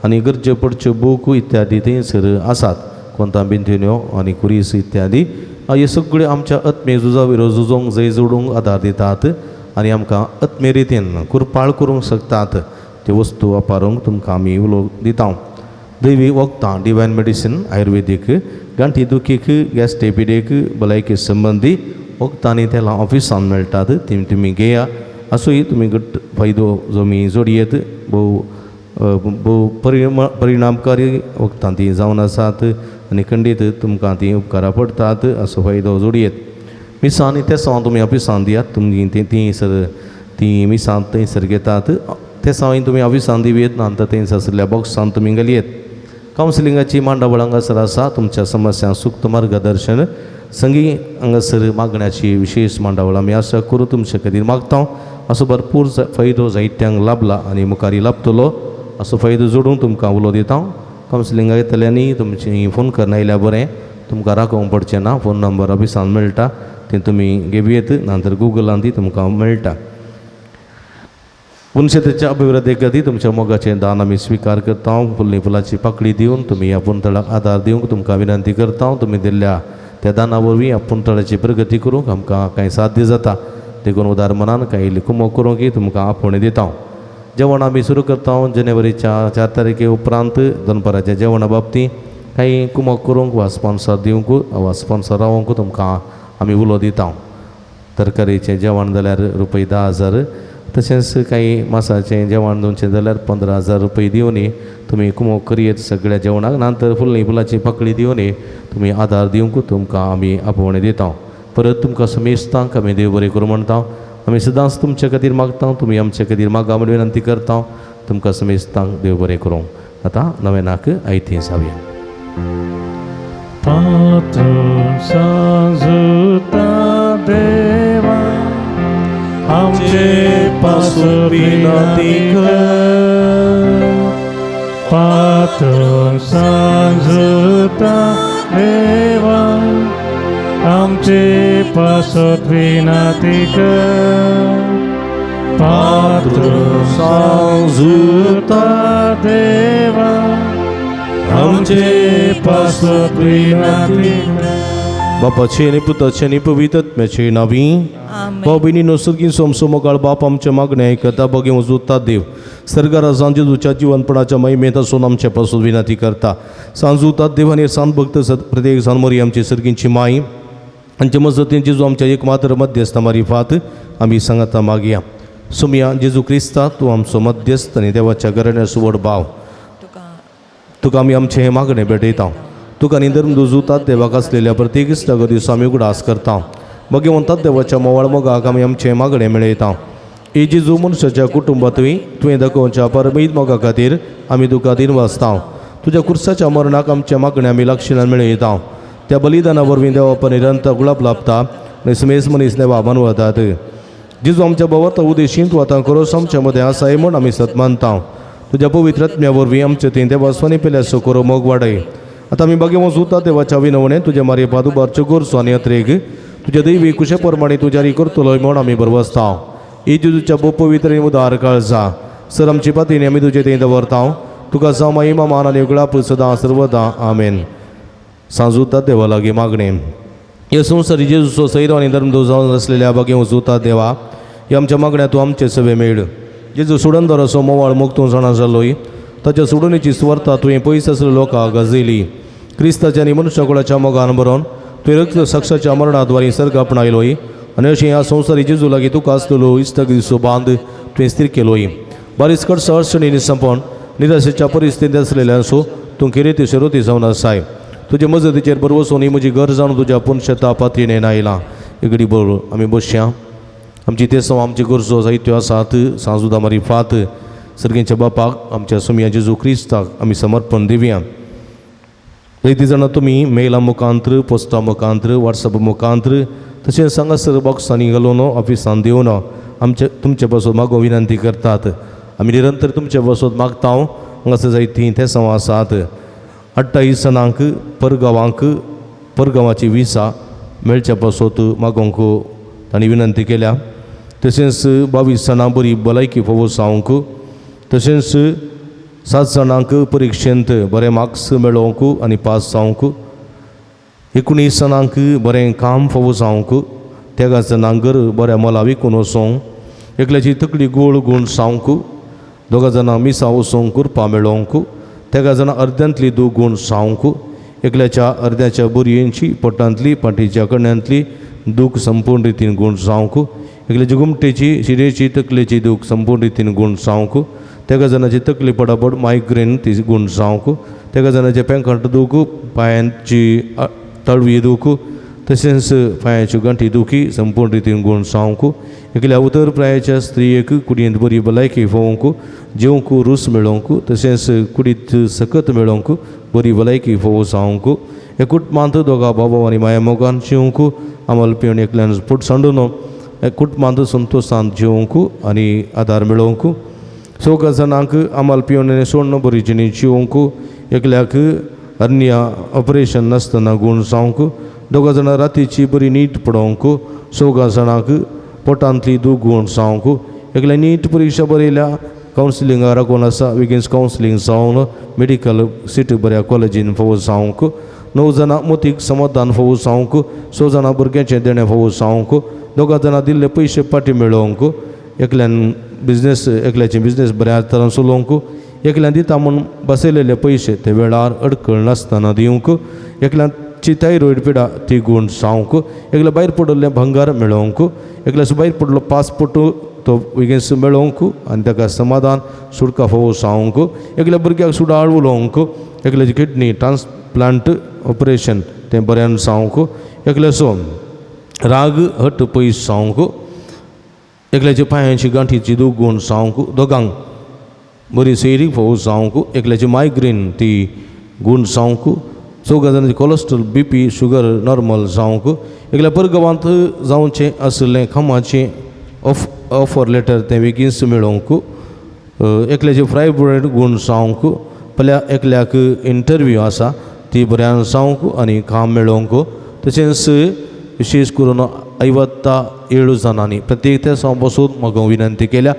आनी गरजे पडच्यो बूक इत्यादी थंयसर आसात कोंतां बिंत्यो आनी कुरीस इत्यादी हे सगळे आमच्या आत्मे झुजा विरोध झुजोंक जय जोडूंक आदार दितात आनी आमकां आत्मे रितीन कुरपाळ करूंक शकतात त्यो वस्तू वापरूंक तुमकां आमी उलोवंक दिता दैवी वखदां डिवायन मेडिसीन आयुर्वेदीक गांठी दुखीक गॅस टेपिडेक भलायके संबंदी वखदांनी तेलां ऑफिसान मेळटात ती तुमी घेया आसूय तुमी गट फायदो जो मी जोडयेत भोव परिणामकारी वखदां ती जावन आसात आनी खंडीत तुमकां ती उपकारा पडटात असो फायदो जोडयेत मिसांनी तें तुमी ऑफिसान दियात तुमी ती सर ती मिसां थंयसर घेतात ते सावय तुमी ऑफिसान दिवयेत नंतर थंयसर आशिल्ल्या बॉक्सान तुमी घालयेत. कावन्सिलिंगाची मांडावळ हांगासर आसा. तुमच्या समस्यांक सूक्त मार्गदर्शन संगी हांगासर मागण्याची विशेष मांडावळ आमी आशा करून तुमचे खातीर मागता. असो भरपूर फायदो जायत्यांक लाभला आनी मुखारी लाभतलो असो फायदो जोडून तुमकां उलो दिता. कावन्सिलिंगाक येतल्यांनी तुमची फोन करना आयल्यार बरें. तुमकां राखोवंक पडचें ना. फोन नंबर ऑफिसान मेळटा तें तुमी घेवयेत नंतर गुगलान ती तुमकां मेळटा. पुनशेतेच्या अभिवृद्धी खातीर तुमच्या मोगाचें दान आमी स्विकार करता. फुल्ली फुलाची पाकळी दिवन तुमी ह्या पुंतळाक आदार दिवंक तुमकां विनंती करता. तुमी दिल्ल्या त्या दाना वरवीं ह्या पुंतळाची प्रगती करूंक आमकां कांय साध्य जाता. देखून उदार मनान कांय इल्ली कुमक करूंक तुमकां आपोवणें दिता. जेवण आमी सुरू करता. जानेवारीच्या 4 तारखे उपरांत दनपाराच्या जेवणा बाबतींत काही कुमक करूंक वा स्पॉन्सर दिवंक वा स्पॉन्सर रावंक तुमकां आमी उलो दिता. तरकारीचें जेवण जाल्यार रुपये 10,000. तशेंच काही मासाचें जेवण दिवचें जाल्यार 15,000 रुपये दिवन तुमी कुमक करियेत सगळ्या जेवणाक. नंतर फुल्ली फुलाची पाकळी दिवन तुमी आदार दिवंक तुमकां आमी आपोवणें दिता. परत तुमकां समेस्तांक आमी देव बरें करूं म्हणटा. आमी सदांच तुमचे खातीर मागता. तुमी आमचे खातीर मागा म्हण विनंती करता. तुमकां समेस्तांक देव बरें करूं. आतां नवेनाक आयती जावया. पातून सांजुता देवा आमचे पासून विनंती कर. पातून सांजुता देवा आमचे पासून विनंती कर. पातून सांजुता देवा आमचे पासून विनंती कर. बापाचे आनी पुताचे आनी पवित्र आत्म्याचे नांवी. आमेन. भाव भयणी सर्गी सोमसो मोगाळ बाप आमच्या मागणें आयकता. बगे उजवता देव सर्गारा सांजे तुझ्या जीवनपणाच्या महिमेत असून आमच्या पासून विनंती करता. सांजुतात देवाने सांत भक्त प्रत्येक सांमोरी आमची सर्गींची माई आमच्या मजतींची जो आमच्या एकमात्र मध्यस्थ मारिफात आमी सांगता मागया. सुमया जेजू क्रिस्ता तूं आमचो मध्यस्थ आनी देवाच्या घराण्याचो व्हड भाव. तुका आमी आमचें हें मागणें भेटयता. तुका निधर्म दुजुतात देवाक आसलेल्या प्रत्येक इश्टागो दिवस आमी उगडास करता. बगे म्हणटात देवाच्या मोवाळ मोगाक आमी आमचें मागणें मेळयता. हे जेजू मनशाच्या कुटुंबांतूय तुवें दाखोवच्या परमीत मोगा खातीर आमी तुका दिनवासता. तुज्या कुर्साच्या मरणाक आमच्या मागणें आमी लागशिणान मेळयता. त्या बलिदाना वरवीं देवा निरंतर गुलाब लाभता आनी समेस मनीस देवा वतात. जेजू आमच्या भोंवता उदेशीन तूं आतां खरोच आमच्या मदें आसाय म्हूण आमी सत मानता. तुज्या पवित्र आत्म्या वरवीं आमचें तें देवास्वानी पेल्या सोकोरो मोग वाडय. आतां आमी बागे वचूता देवाच्या विनवणें तुज्या मारये पादुबारच्यो गोरसो आनी यात्रेक तुज्या दैवी कुशे प्रमाणे तूं जारी करतलो म्हूण आमी बरवसता. ही जेजूच्या बो पवित्र आनी उदार काळजा सर आमची पातीन आमी तुजें तें दवरता. तुका जावं महिमा मान आनी उगडाप सदां सर्वदा आमेन. सांजुता देवा लागीं मागणें. ह्या संवसारी जेजूचो सैरो आनी धर्म जावन आसलेल्या बागे वचूता देवा ह्या आमच्या मागण्या तूं आमचे सवे मेळ. जेजू सोडून दराचो मोवाळ मोग तूं जाणा जालोय. ताच्या सोडुणीची सुवार्ता तुवें पयस आसल्या लोकांक गाजयली. क्रिस्ताच्या आनी मनुश्यकुळाच्या मोगान बरोवन तुवें रक्त साक्षाच्या मरणाद्वारे सर्ग आपणायलोय आनी अशें ह्या संवसारी जेजू लागीं तुका आसलेलो इश्टाक दिसो बांद तुवें स्थिर केलोय. बारीक अडचणी संपण निराशेच्या परिस्थितींत आसलेल्या सो तूं किरेती शेरोती जावन आसाय. तुजे मजतीचेर बरवसून ही म्हजी घर जावन तुज्या पुणशता पातयेन आयलां. एगडी बोल आमी बसया. आमची तेसो आमची गरजो जायत्यो आसात. सांजुदा मारिफात सर्गेच्या बापाक आमच्या सुमया जेजू क्रिस्ताक आमी समर्पण दिवया. जायतीं जाणां तुमी मेला मुखांतर पोस्टा मुखांतर वॉट्सॅप मुखांतर तशेंच हांगासर बॉक्सांनी घालून ऑफिसान दिवन आमचे तुमचे पासून मागो विनंती करतात. आमी निरंतर तुमचे पासून मागता. हांगासर जायतीं तेसां आसात. 28 जाणांक परगांवाची विसा मेळच्या पासून मागोवंक तांणी विनंती केल्या. तशेंच 22 जाणां बरी भलायकी फावो जावंक. तशेंच 7 जाणांक परिक्षेंत बरे मार्क्स मेळोवंक आनी पास जावंक. 19 जाणांक बरें काम फावो जावंक. 13 जाणांक घर बऱ्या मोला विकून वचोंक. एकल्याची तकली गोळ गूण जावंक. 2 जाणांक मिसां वचोंक कुरपा मेळोवंक. 13 जाणां अर्द्यांतली 2 गूण जावंक. एकल्याच्या अर्द्याच्या बोरयेंची पोटांतली पाठीच्या कण्यांतली दूख संपूर्ण रितीन गूण जावंक. एकल्याची गुमटेची शिरेची तकलेची दूख संपूर्ण रितीन गूण जावंक. 13 जाणांची तकली पडापड मायग्रेन ती गूण जावंक. 13 जाणांचे पेंकट दूख पांयांची तळवी दूख तशेंच पांयाच्यो गांठी दुखी संपूर्ण रितीन गुण सावंक एकल्या उतर प्रायाच्या स्त्रियेक कुडींत बरी भलायकी फोवंक जेवंक रूस मेळोवंक तशेंच कुडींत सकत मेळोवंक बरी भलायकी फोव जावंक एकूटमांत दोगा बाबा आनी माया मोगान जिवंक आमल पिवन एकल्यान फूट सांडून एकूटमांत संतोशांत जिवंक आनी आदार मेळोवंक सौग जाणांक आमल पिवन सोडून बरी जिणी जिवंक एकल्याक अन्य ऑपरेशन नासतना गुण जावंक दोगा जाणां रातीची बरी नीट पडोवंक सौगा जाणांक पोटांतली दूख गुण जावंक एकल्या नीट परीक्षा बरयल्या कावन्सिलिंगाक राखून आसा विगिन्स कावन्सिलींग जावन मेडिकल सीट बऱ्या कॉलेजीन फावो जावंक 9 जाणां मोतीक समाधान फावो जावंक 6 जाणां भुरग्यांचें देणें फावो जावंक दोगा जाणां दिल्ले पयशे पाटी मेळोवंक एकल्यान एकल्याचें बिझनेस बऱ्या तरान चलोवंक एकल्यान दिता म्हूण बसयलेले पयशे ते वेळार अडकळ नासतना दिवंक एकल्याची थायरॉयड पिडा ती गुण जावंक एकल्या भायर पडलें भंगार मेळोवंक एकल्याचो भायर पडलो पासपोर्ट तो विगेन्स मेळोवंक आनी ताका समाधान सुटका फावो जावंक एकल्या भुरग्याक सुडाळ उलोवंक एकल्याची किडनी ट्रान्सप्लांट ऑपरेशन तें बऱ्यान जावंक एकल्याचो राग हट पयस जावंक एकल्याच्या पांयाची गांठीची दूख गुण जावंक दोगांक बरी सैरीक फावो जावंक एकल्याची मायग्रेन ती गुण जावंक 4 जाणांची कोलेस्ट्रॉल BP शुगर नॉर्मल जावंक एकल्या परगांवांत जावचें आसलें कामाचें ऑफर लेटर तें बेगीनच मेळोवंक एकल्याचे फायब्रॉयड गुण जावंक पल्या एकल्याक इंटरव्यू आसा ती बऱ्यान जावंक आनी काम मेळोवंक तशेंच विशेश करून 57 जाणांनी प्रत्येक त्या सवा बसून म्हाका विनंती केल्या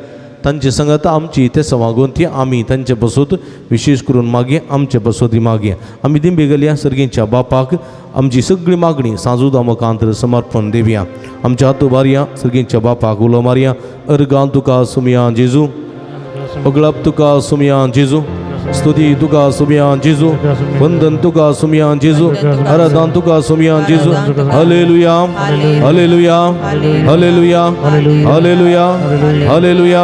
तांचे संगत आमची ते सवागून ती आमी तांचे बसूत विशेष करून मागे आमचे बसूत मागे आमी ती बेगल्या सर्गींच्या बापाक आमची सगळी मागणी सांजूद आमकांतर समर्पण देवया आमच्या हात उबारया सर्गींच्या बापाक उलो मारया अर्गां तुका सुमया जेजू अगळप तुका सुमया जेजू स्तुती तुका सुमया जेजू वंदन तुका सुमया जेजू आराधना तुका सुमया जेजू hallelujah hallelujah hallelujah hallelujah hallelujah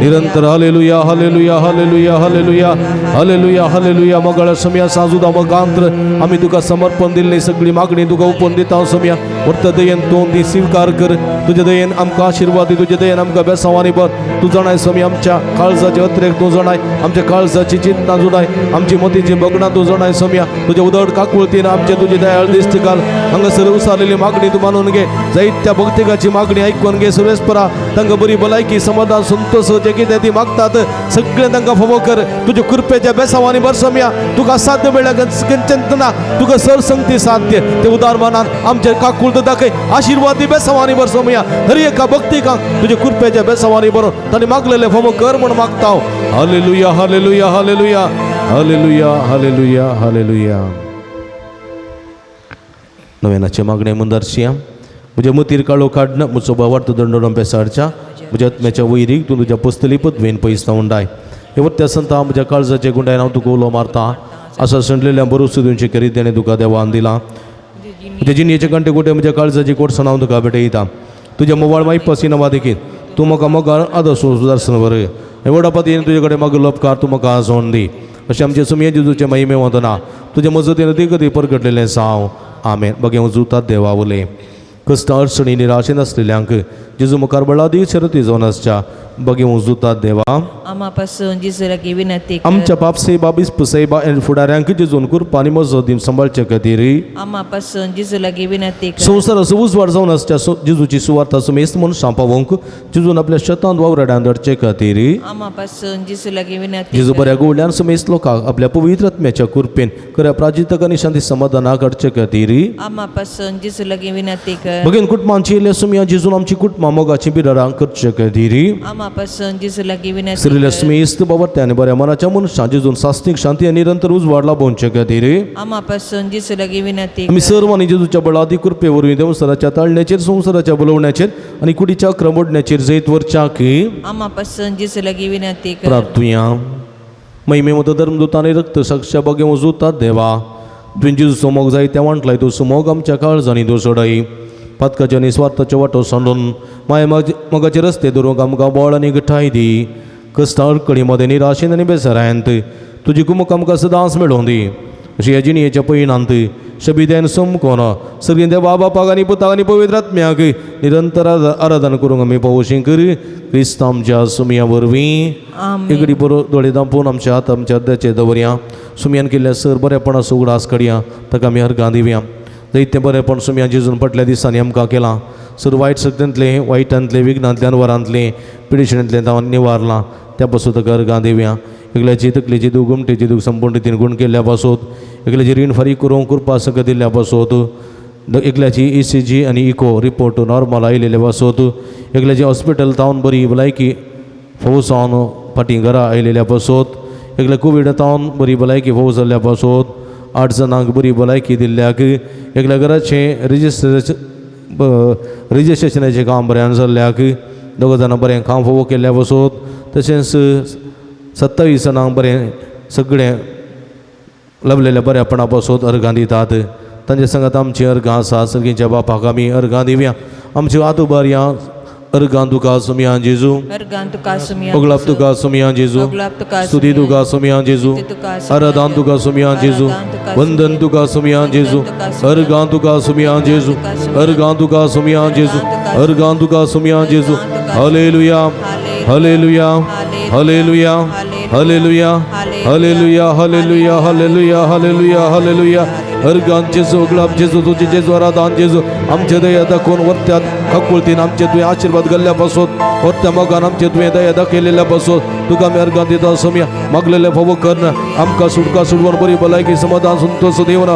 निरंतर hallelujah hallelujah hallelujah hallelujah hallelujah hallelujah मगळ सुमया सांजूदा मगांत्र आम्ही तुका समर्पण दिल्ली सगळी मागणी तुका ओपन दिता सुमया वर्त दयेन तोंड दी स्वीकार कर तुझे दयेन आमकां आशीर्वाद दी तुझे दयेन आमकां बेसावानी बर तू जाणाय सुमया आमच्या काळजाचे अत्रेक तू जाणाय आमच्या काळजाची चिंता जुनाय आमची मतीची बगणां तू जाणाय सुमया तुझे उदड काकुळतीन आमचे तुझे दयाळ दिश्ट घाल हांगासर उसारलेली मागणी तू मानून घे जायत्या भक्तिकाची मागणी ऐकून घे सुरेशपरा तांकां बरी भलायकी समाधान संतोष जे कितें ती मागतात सगळें तांकां फावो कर तुज्या कृपेच्या बेसावानी बर सुमया तुका साध्य मेळ्ळ्या चिंतना तुका सरसंगती साध्य ते उदार मानान आमचे काकुळ दाखय आशीर्वाद दी बेसावानी बर सुमया हर एका भक्तिकांक तुज्या कृपेच्या बेसावानी बरो तांणी मागलेले फावो कर म्हूण मागता hallelujah hallelujah hallelujah hallelujah hallelujah hallelujah नव्यानाचे मागणे मुंदरशिया म्हज्या मतीर काळो काडना म्हजो भावार्थ दंडोडम पेसाडच्या म्हज्या आत्म्याच्या वैरीक तूं तुज्या पुस्तली पदवेन पयस उंडाय हे वत्या संता म्हज्या काळजाचे गुंडायन हांव तुका उलो मारता असा संडलेल्या बरोस तुमचे करीत तेणें तुका देवान दिला म्हज्या जिणेचे घंटे गोटे म्हज्या काळजाची कोटसन हांव तुका भेटयता तुज्या मोबायल माई पसिना देखीत तूं म्हाका मोगार आदर्श सुदारसन बर हे वडापतीन तुजे कडेन मागलो उपकार तूं म्हाका आजोवन दी अशें आमचे सुमये जेजूचे महिमे वतना तुज्या मजतीन अदी कधी परगटलेलें जावं आमेन बगे उजूतात देवा उलय कश्ट अडचणी निराशेन आसलेल्यांक जेजू मुखार बळादी शरती जावन आसच्या बगे उजूतात देवा आम्हा पासून जेजू लागीं विनंती कर आमच्या पापसेबा बिस्पसेबा आनी फुडाऱ्यांक जेजून कृपानी मजत दिवन सांबाळचे खातीर आम्हा पासून जेजू लागीं विनंती कर संवसाराचो उजवाड जावन आसच्या जेजूची सुवार्थ सुमेस्त म्हूण सांपावंक जेजून आपल्या शेतांत वावराड्यान धरचे खातीर आम्हा पासून जेजू लागीं विनंती जेजू बऱ्या गोवल्यान समेस्त लोकांक आपल्या पवित्र आत्म्याच्या कृपेन खऱ्या प्राजितक आनी शांती समाधानाक हाडचे खातीर आम्हा पासून जेजू लागीं विनंती कर बगेन कुटुंबांची येयल्या सुमया जेजून आमची कुटुंबां मोगाची बिडारां करचे खातीर आम्हा पासून जेजू लागीं विनंती श्रील्या समेस्त बाबा बऱ्या मनाच्या मनशां जेजून सास्तीक शांती आनी निरंतर उजवाड लाभोवचे खातीर आम्हा पासून जेजू लागीं विनंती आमी सर्वांनी जेजूच्या बळादी कृपे वरवीं देवसराच्या ताळण्याचेर संवसाराच्या बुलवण्याचेर आनी कुडीच्या क्रमोडण्याचेर जैत वरच्याक आम्हा पासून जेजू लागीं विनंती कर प्रार्थुया महिमे मत धर्मदूतांनी रक्त साक्षा बगे वजूतात देवा तुवें जेजू सोमोग जाय त्या वांटलाय तो सोमोग आमच्या काळजांनी तो सोडय पातकाच्या निस्वार्थाच्या वाटो सांडून माय मोगाचे रस्ते धरूंक आमकां बळ आनी गठाय दी कश्ट अडकणी मध्ये निराशेन आनी बेसरायंत तुजी कुमक आमकां सदांच मेळोवन दी अशी ह्या जिणयेच्या पयणांत शबिद्यान समकोन सर्गीन देवा बापाक आनी पुताक आनी पवित्र आत्म्याक निरंतर आराधना करूंक आमी पावोशी कर क्रिस्त आमच्या सुमया वरवीं आमीन. एगडी बरो दोळे दांपोवन आमच्या हात आमच्या हृदयाचेर दवरया सुमयान केल्ल्या सर बरेपणा उगडास काडया ताका आमी अर्गां दिवया दैत्य बरेपण सुमया जेजून पटल्या दिसांनी आमकां केलां सर वायट शक्तींतले वायटांतले विघ्नांतल्यान वरांतले पिडिशणांतले तांव निवारलां त्या पासून ताका अर्गां दिवया एकल्याची तकलेची दूख घुमटेची दूख संपूर्ण रितीन गुण केल्ल्या पासून एकल्याची रीण फारीक करूंक कृपा संग दिल्ल्या पासून एकल्याची ECG आनी इको रिपोर्ट नॉर्मल आयलेल्या पासून एकल्याची हॉस्पिटल तावन बरी भलायकी फौज जावन फाटीं घरा आयलेल्या पासून एकल्या कोवीड तावन बरी भलायकी फौज जाल्ल्या पासून 8 जाणांक बरी भलायकी दिल्ल्याक एकल्या घराचें रजिस्ट्रेशनाचें काम बऱ्यान जाल्ल्याक 2 जाणां बरें काम फोव केल्ल्या पासून तशेंच 27 जाणांक बरें सगळें लभलेल्या बऱ्यापणा पासून अर्गां दितात तांचे सांगात आमची अर्गां आसा सर्गीच्या बापाक आमी अर्गां दिवया आमच्यो आतुबारया अर्गां तुका सुमया जेजू अर्गां तुका सुमया ओगलाप तुका सुमया जेजू ओगलाप तुका स्तुती तुका सुमया जेजू स्तुती तुका सुमया आराधन तुका सुमया जेजू वंदन तुका सुमया जेजू अर्गां तुका सुमया जेजू अर्गां तुका सुमया जेजू अर्गां तुका सुमया जेजू hallelujah hallelujah hallelujah hallelujah hallelujah hallelujah hallelujah hallelujah hallelujah अर्गां जेजू ओगलाप जेजू तुझे जेजू आराधन जेजू आमचे दया दाखोवन वर्त्यात खकुळतीन आमचे तुवें आशिर्वाद घाल्ल्या पासून वर्त्या मोगान आमचे तुवें दया दाखयलेल्या पासून तुका आमी अर्गां दिता सुमया मागलेले फावो कर आमकां सुटका सुटवून बरी भलायकी समाधान संतोष दिवन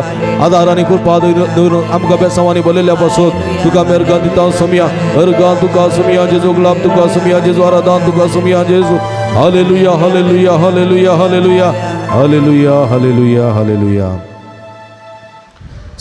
आदार आनी कृपा दवरून आमकां बेसांवांनी भरलेल्या पासून तुका आमी अर्गां दिता सुमया अर्गां तुका सुमया जेजू ओगलाप तुका सुमया जेजू आराधन तुका सुमया जेजू hallelujah hallelujah hallelujah hallelujah hallelujah hallelujah hallelujah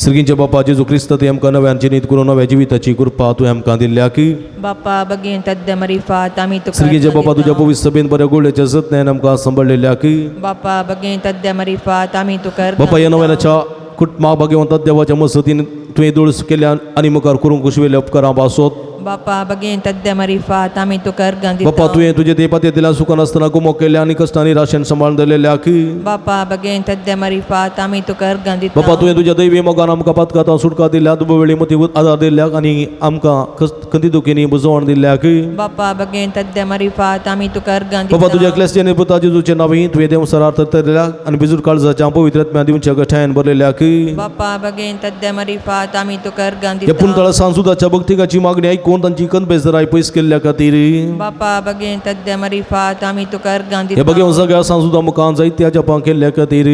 सर्गींचे बापा जेजू क्रिस्त तुवें आमकां नव्यान जिणीत करून नव्या जिविताची कृपा तुवें आमकां दिल्ल्याक बापा बगेन तद्द मरिफात आमी तुका सर्गींचे अर्गां बापा तुज्या दिता. पवित्र सभेन बऱ्या गोडल्याच्या जतनायेन आमकां सांबाळलेल्याक बापा बगेन तद्द मरिफात आमी तुका अर्गां बापा ह्या दिता. नव्यानाच्या कुटुंबा भगवंत देवाच्या मसतीन तुवें दोळस केल्या आनी मुखार करूंक कुशवेल्या उपकारां पासत बापा बगेन तद्द मरिफात आमी तुका अर्गां दिता. बापा तुवें तुजे ते पातयेंतल्यान सुखान आसतना गुमो केल्या आनी कश्टांनी राशेन सांबाळून दवरलेल्याक बापा बगेन तद्द मरिफात आमी तुका अर्गां दिता. बापा तुवें तुज्या दैवी मोगान आमकां पातकातां सुटका दिल्या दुबवेळी मती आदार दिल्ल्याक आनी आमकां खंती दुखींनी बुजवण दिल्ल्याक बापा बगेन तद्द मरिफात आमी तुका अर्गां दिता. बापा तुज्या क्लेस्टियन पुता जेजूचे नांवी तुवें देव सरार तरतरल्याक आनी बिजूर काळजाच्या पवित्र आत्म्या दिवच्या गठ्यान भरलेल्याक बापा बगेन तद्द मरिफात आमी तुका अर्गां हे दिता. पुणतळा सांसुदाच्या भक्तिकाची मागणी आयकून तांची कनबेजराय पयस केल्ल्या खातीर बापा बगेन तद्द मरिफात आमी तुका अर्गां हे दिता. बघे सगळ्या सांसुदा मुखान जायत्या जपां केल्ल्या खातीर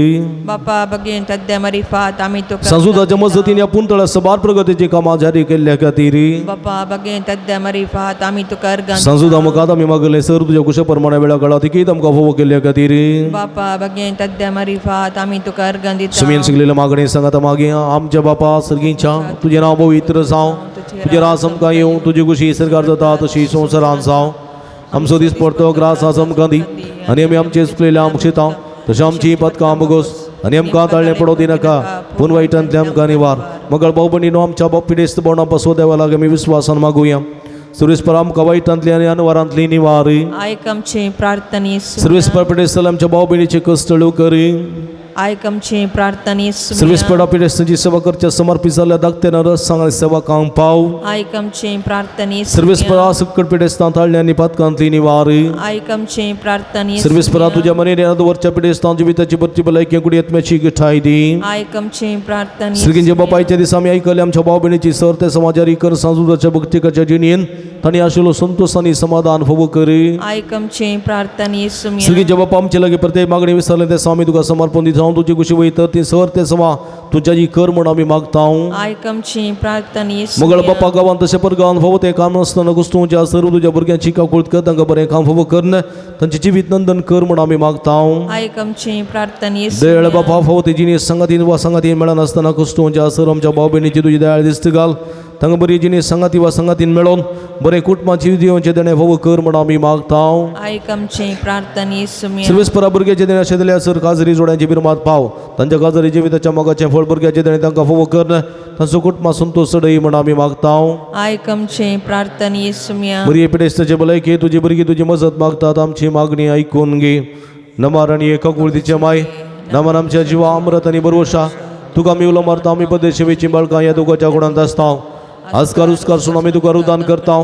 बापा बगेन तद्द मरिफात आमी तुका सांसुदाच्या मजतीन ह्या पुणतळा सबार प्रगतीची कामां जारी केल्ल्या खातीर बापा बगेन तद्द मरिफात आमी तुका अर्गां दिता. सांसुदा मुखात आमी मागले सर तुज्या कुशे प्रमाणे वेळा काळा तिकीत आमकां फोव केल्ल्या खातीर बापा बगेन तद्द मरिफात आमी तुका अर्गां दिता. सुमेन शिकलेल्या मागणी सांगात मागे आमच्या बापा सर्गींच्या तुजें नांव पवित्र जावं तुजें रास आमकां येवं तुजी कुशी सरकार जाता तशी संवसारांत जावं आमचो दीस पडतो ग्रास आसा आमकां दी आनी आमी आमचे चुकलेल्या आमकां शिता तशें आमची पदकां आमगोस आनी आमकां ताळ्ळें पडो दिनाका पूण वायटांतले आमकां निवार मगळ भाऊ भयणीनो आमच्या पिडेस्त बोंडा पासो देवा लागी आमी विस्वासान मागुया सर्वेस्पर आमकां वायटांतली आनी अनवरांतली निवार आयक आमची प्रार्थना सर्वेस्पर पिडेस्त आमच्या भाऊ भयणीचे कश्ट कर आयक आमची प्रार्थना सर्वेस्पर पिडेस्तांची सेवा करच्या समर्पित जाल्ल्या धाकट्या रस सांगली सेवा काम पाव आयक आमची प्रार्थना सर्वेस्परा सकट पिडेस्तां ताळ्ळें आनी पातकांतली निवार आयक आमची प्रार्थना सर्वेस्परा तुज्या मनेन वरच्या पिडेस्तां जिविताची बरची भलायकी कुडी आत्म्याची गिठाय दी आयक आमची प्रार्थना श्रीगिंजे बापायच्या दिसा आमी आयकले आमच्या भाव भयणीची सर ते समाजारी कर सांजुदाच्या भक्तिकाच्या जिणेन तांणी आशिल्लो संतोष आनी समाधान फोव कर आयक आमची प्रार्थना श्रीगिंजे बापा आमचे लागीं प्रत्येक मागणी विसरले ते स्वामी तुका समर्पण दिता तुजी कुशी वयतर ती सर ते सवा तुज्या जी कर म्हण आमी मागता आयक आमची प्रार्थना मगळ बापा गांवांत तशें परगांवान फोव ते काम नासतना घुसतूच्या सर्व तुज्या भुरग्यांची काकुळट कर तांकां बरें काम फोव कर तांचे जिवीत नंदन कर म्हण आमी मागता आयक आमची प्रार्थना दयाळ बापा फोव ते जिणेस संगातीन वा संगातीन मेळनासतना आसतना घुसतूच्या सर आमच्या भाव भयणीची तुजी दयाळ दिसत घाल तांकां बरी जिणेस संगाती वा संगातीन मेळोन बरें कुटुंबाची दिवचे देणे फोव कर म्हण आमी मागता आयक आमची प्रार्थना सर्वेस्परा भुरग्याचे देणे अशें जाल्यार सर काजरी जोड्यांची बिरमात पाव तांच्या काजरी जिविताच्या मोगाचें फळ भुरग्याचे देणे तांकां फोव कर तांचो कुटुंबा संतोष चडय म्हण आमी मागता आयक आमची प्रार्थना बरी पिडेस्ताचे भलायकी तुजी भुरगीं तुजी मजत मागतात आमची मागणी आयकून घे नमार आनी एका कुळतीचे माय नमान आमच्या जिवा अमृत आनी बरोशा तुका मी उलो मारता आम्ही पदे सेवेची बाळकां या दोगाच्या गुणांत आसता आजकार उसकारसून आम्ही तुका रुदान करता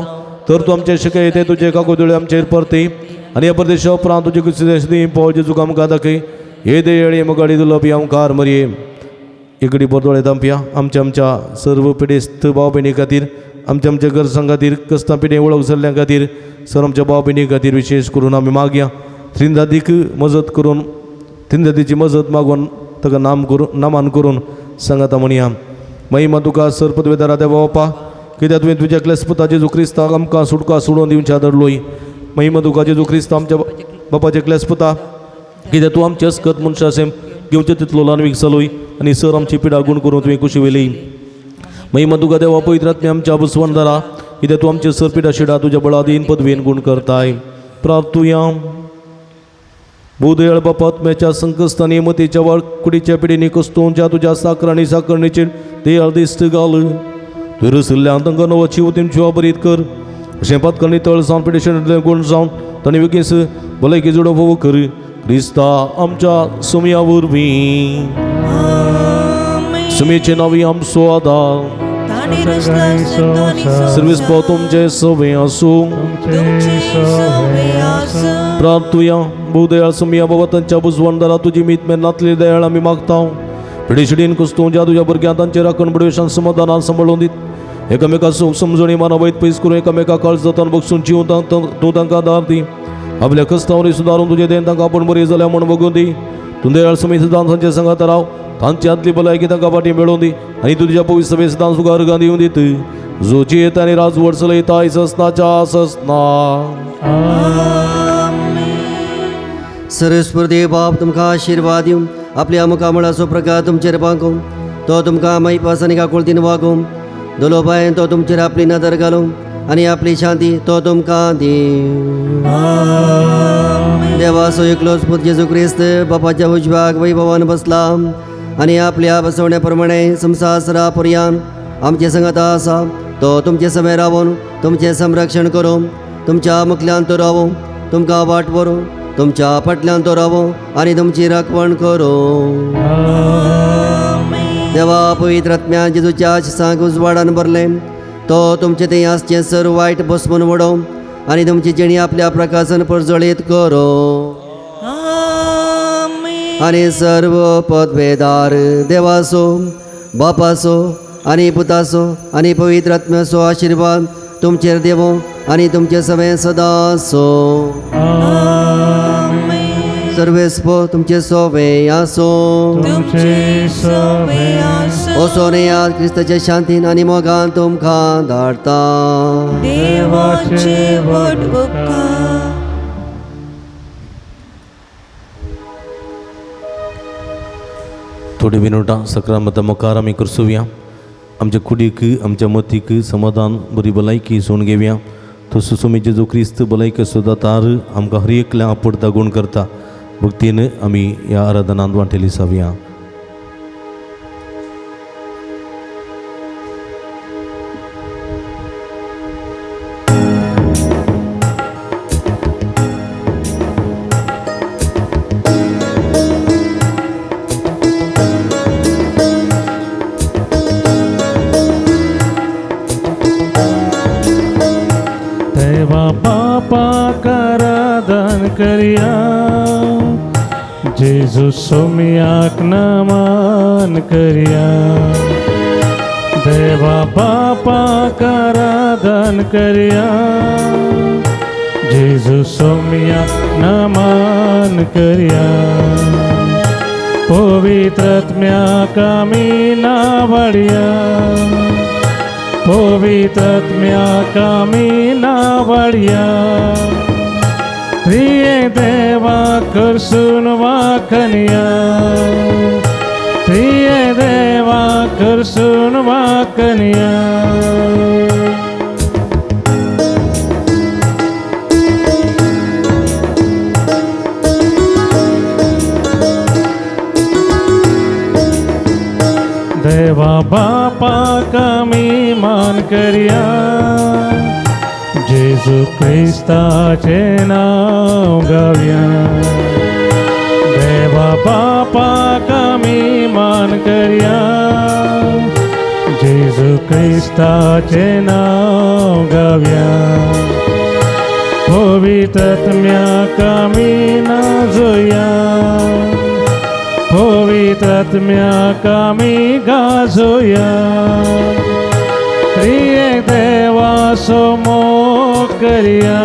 तर तू आमचे शिके येते तुझे एका गोदळे आमचेर परती आणि या परदेशा उपरांत तुझे कुस्ती पळय जेजूक आमकां दाखय हे दे येळे मगाडी तुला पियांकार मरये इकडी परतोळे तांपया आमच्या सर्व पिडेस्त भाव भयणी खातीर आमच्या घर संघातीर कस्ता पिढे वळख जाल्ल्या खातीर सर आमच्या भाव भयणी खातीर विशेष करून आमी मागया त्रिंदादीक मजत करून त्रिंदादीची मजत मागून ताका नामान करून सांगाता म्हणया महिमा तुका सर पदवेदारा देवा बापा कित्याक तुवें तुज्या क्लेस्पता जेजू क्रिस्ताक आमकां सुटका सोडून दिवच्या धरलोय महिमा तुका जेजू क्रिस्त आमच्या बापाचे क्लेस्पता कित्याक तूं आमचे अस्कत मनशां सेम घेवचे तितलो ल्हान चलोय आनी सर आमची पिडा गूण करून तुवें खुशी वेली महिमा तुका देवा पवित्र आत्म्या आमच्या बसवण दारा कित्याक तूं आमचे सर पिडा शिडा तुज्या बळादीन पदवेन गूण करताय प्रार्थुया भूदयाळ बापा आत्म्याच्या संकस्तानी मतीच्या कुडीच्या पिडीनी कस्तोवच्या तुज्या साकर आनी साकरणीचेर दयाळ दिश्ट घाल तुवें रसिल्ल्या तांकां नवाची वतीन बरीत कर अशें पातकणी तळ जावन पिडेशन गूण जावन तांणी बेगीस भलायकी जोडो फोव कर क्रिस्ता आमच्या सुमया वरवीं सुमेचे नावी आमचो आदार सर्वीस पाव तुमचे सवे आसूं प्रार्थुया भूदयाळ सुमया बाबा तांच्या बुजवणदारा तुजी मीत मेनातली दयाळ आमी मागता पिडेशिडीन कुस्तूं ज्या तुज्या भुरग्यांक तांचे राखण बडवेशान समाधानान सांबाळून दीत एकामेका सूख समजणी माना वैत पयस करून एकामेका काळज जातान बगसून जीव तूं तांकां दार दी आपल्या कस्तावरी सुदारून तुजे देन तांकां आपूण बरी जाल्या म्हूण बगून दी तूं दयाळ सुमी सदां तांचे सांगात राव तांची आदली भलायकी तांकां फाटीं मेळोवन दी आनी तुज्या पवित्र सभे सदां सुगार गांधी दिवन दीत जोची येता आनी राजवट चलयता ससनाच्या ससना सर्वस्पर्धी बाप तुमकां आशिर्वाद दिवं आपल्या मुखामळाचो प्रकार तुमचेर बांगूं तो तुमकां मैपास आनी काकुळतीन वागूं दोलो बायन तो तुमचेर आपली नदर घालूं आनी आपली शांती तो तुमकां दी देवाचो एकलोच पूत जेजू क्रिस्त बापाच्या उजव्याक वैभवान बसला आनी आपल्या बसवण्या प्रमाणे संसासरा पर्यंत आमचे संगत आसा तो तुमचे समे रावून तुमचे संरक्षण करूं तुमच्या मुखल्यान तो रावूं तुमकां वाट व्हरूं तुमच्या फाटल्यान तो रावूं आनी तुमची राखवण करूं देवा पवित्र आत्म्यान जेजूच्या शिसांक उजवाडान भरले तो तुमचे ते आसचे सर वायट बसमून वडों आनी तुमची जेणी आपल्या प्रकाशन प्रज्वळीत करो आनी सर्व पदवेदार देवाचो बापाचो आनी पुताचो आनी पवित्र आत्म्याचो आशिर्वाद तुमचेर देवो आनी तुमचे सवे सदां आसो सर्वेस्पो तुमचे सोवे आसो असो नेयाद क्रिस्ताच्या शांतीन आनी मोगान तुमकां धाडटा थोडी मिनटां सक्रामता मुखार आमी करसुया आमच्या कुडीक आमच्या मतीक समाधान बरी भलायकी सोडून घेवया तसो सुमी जेजू क्रिस्त भलायकी सुद्दां तार आमकां हर एकल्या आपडता गूण करता भक्तीन आमी ह्या आराधनांत वांटेली जावया करिया जेजू सोमियाक नमन करिया देवा बापा आराधन करिया जेजू सोमियाक नमन करिया पवित्र आत्म्याक आमी नावडिया पवित्र आत्म्याक आमी नावडिया प्रिय देवा करसून वाखनिया प्रिय देवा करसून वाखनिया देवा बापा कमी मान करिया जेजू क्रिस्ताचे नाव गावया देवा बापा कमी मान करिया क्रिस्ताचे नाव गाव्या पवित्रात्म्याक आमी नाचोया पवित्रात्म्याक आमी गाजोया त्रिएक देवाचो मोग करया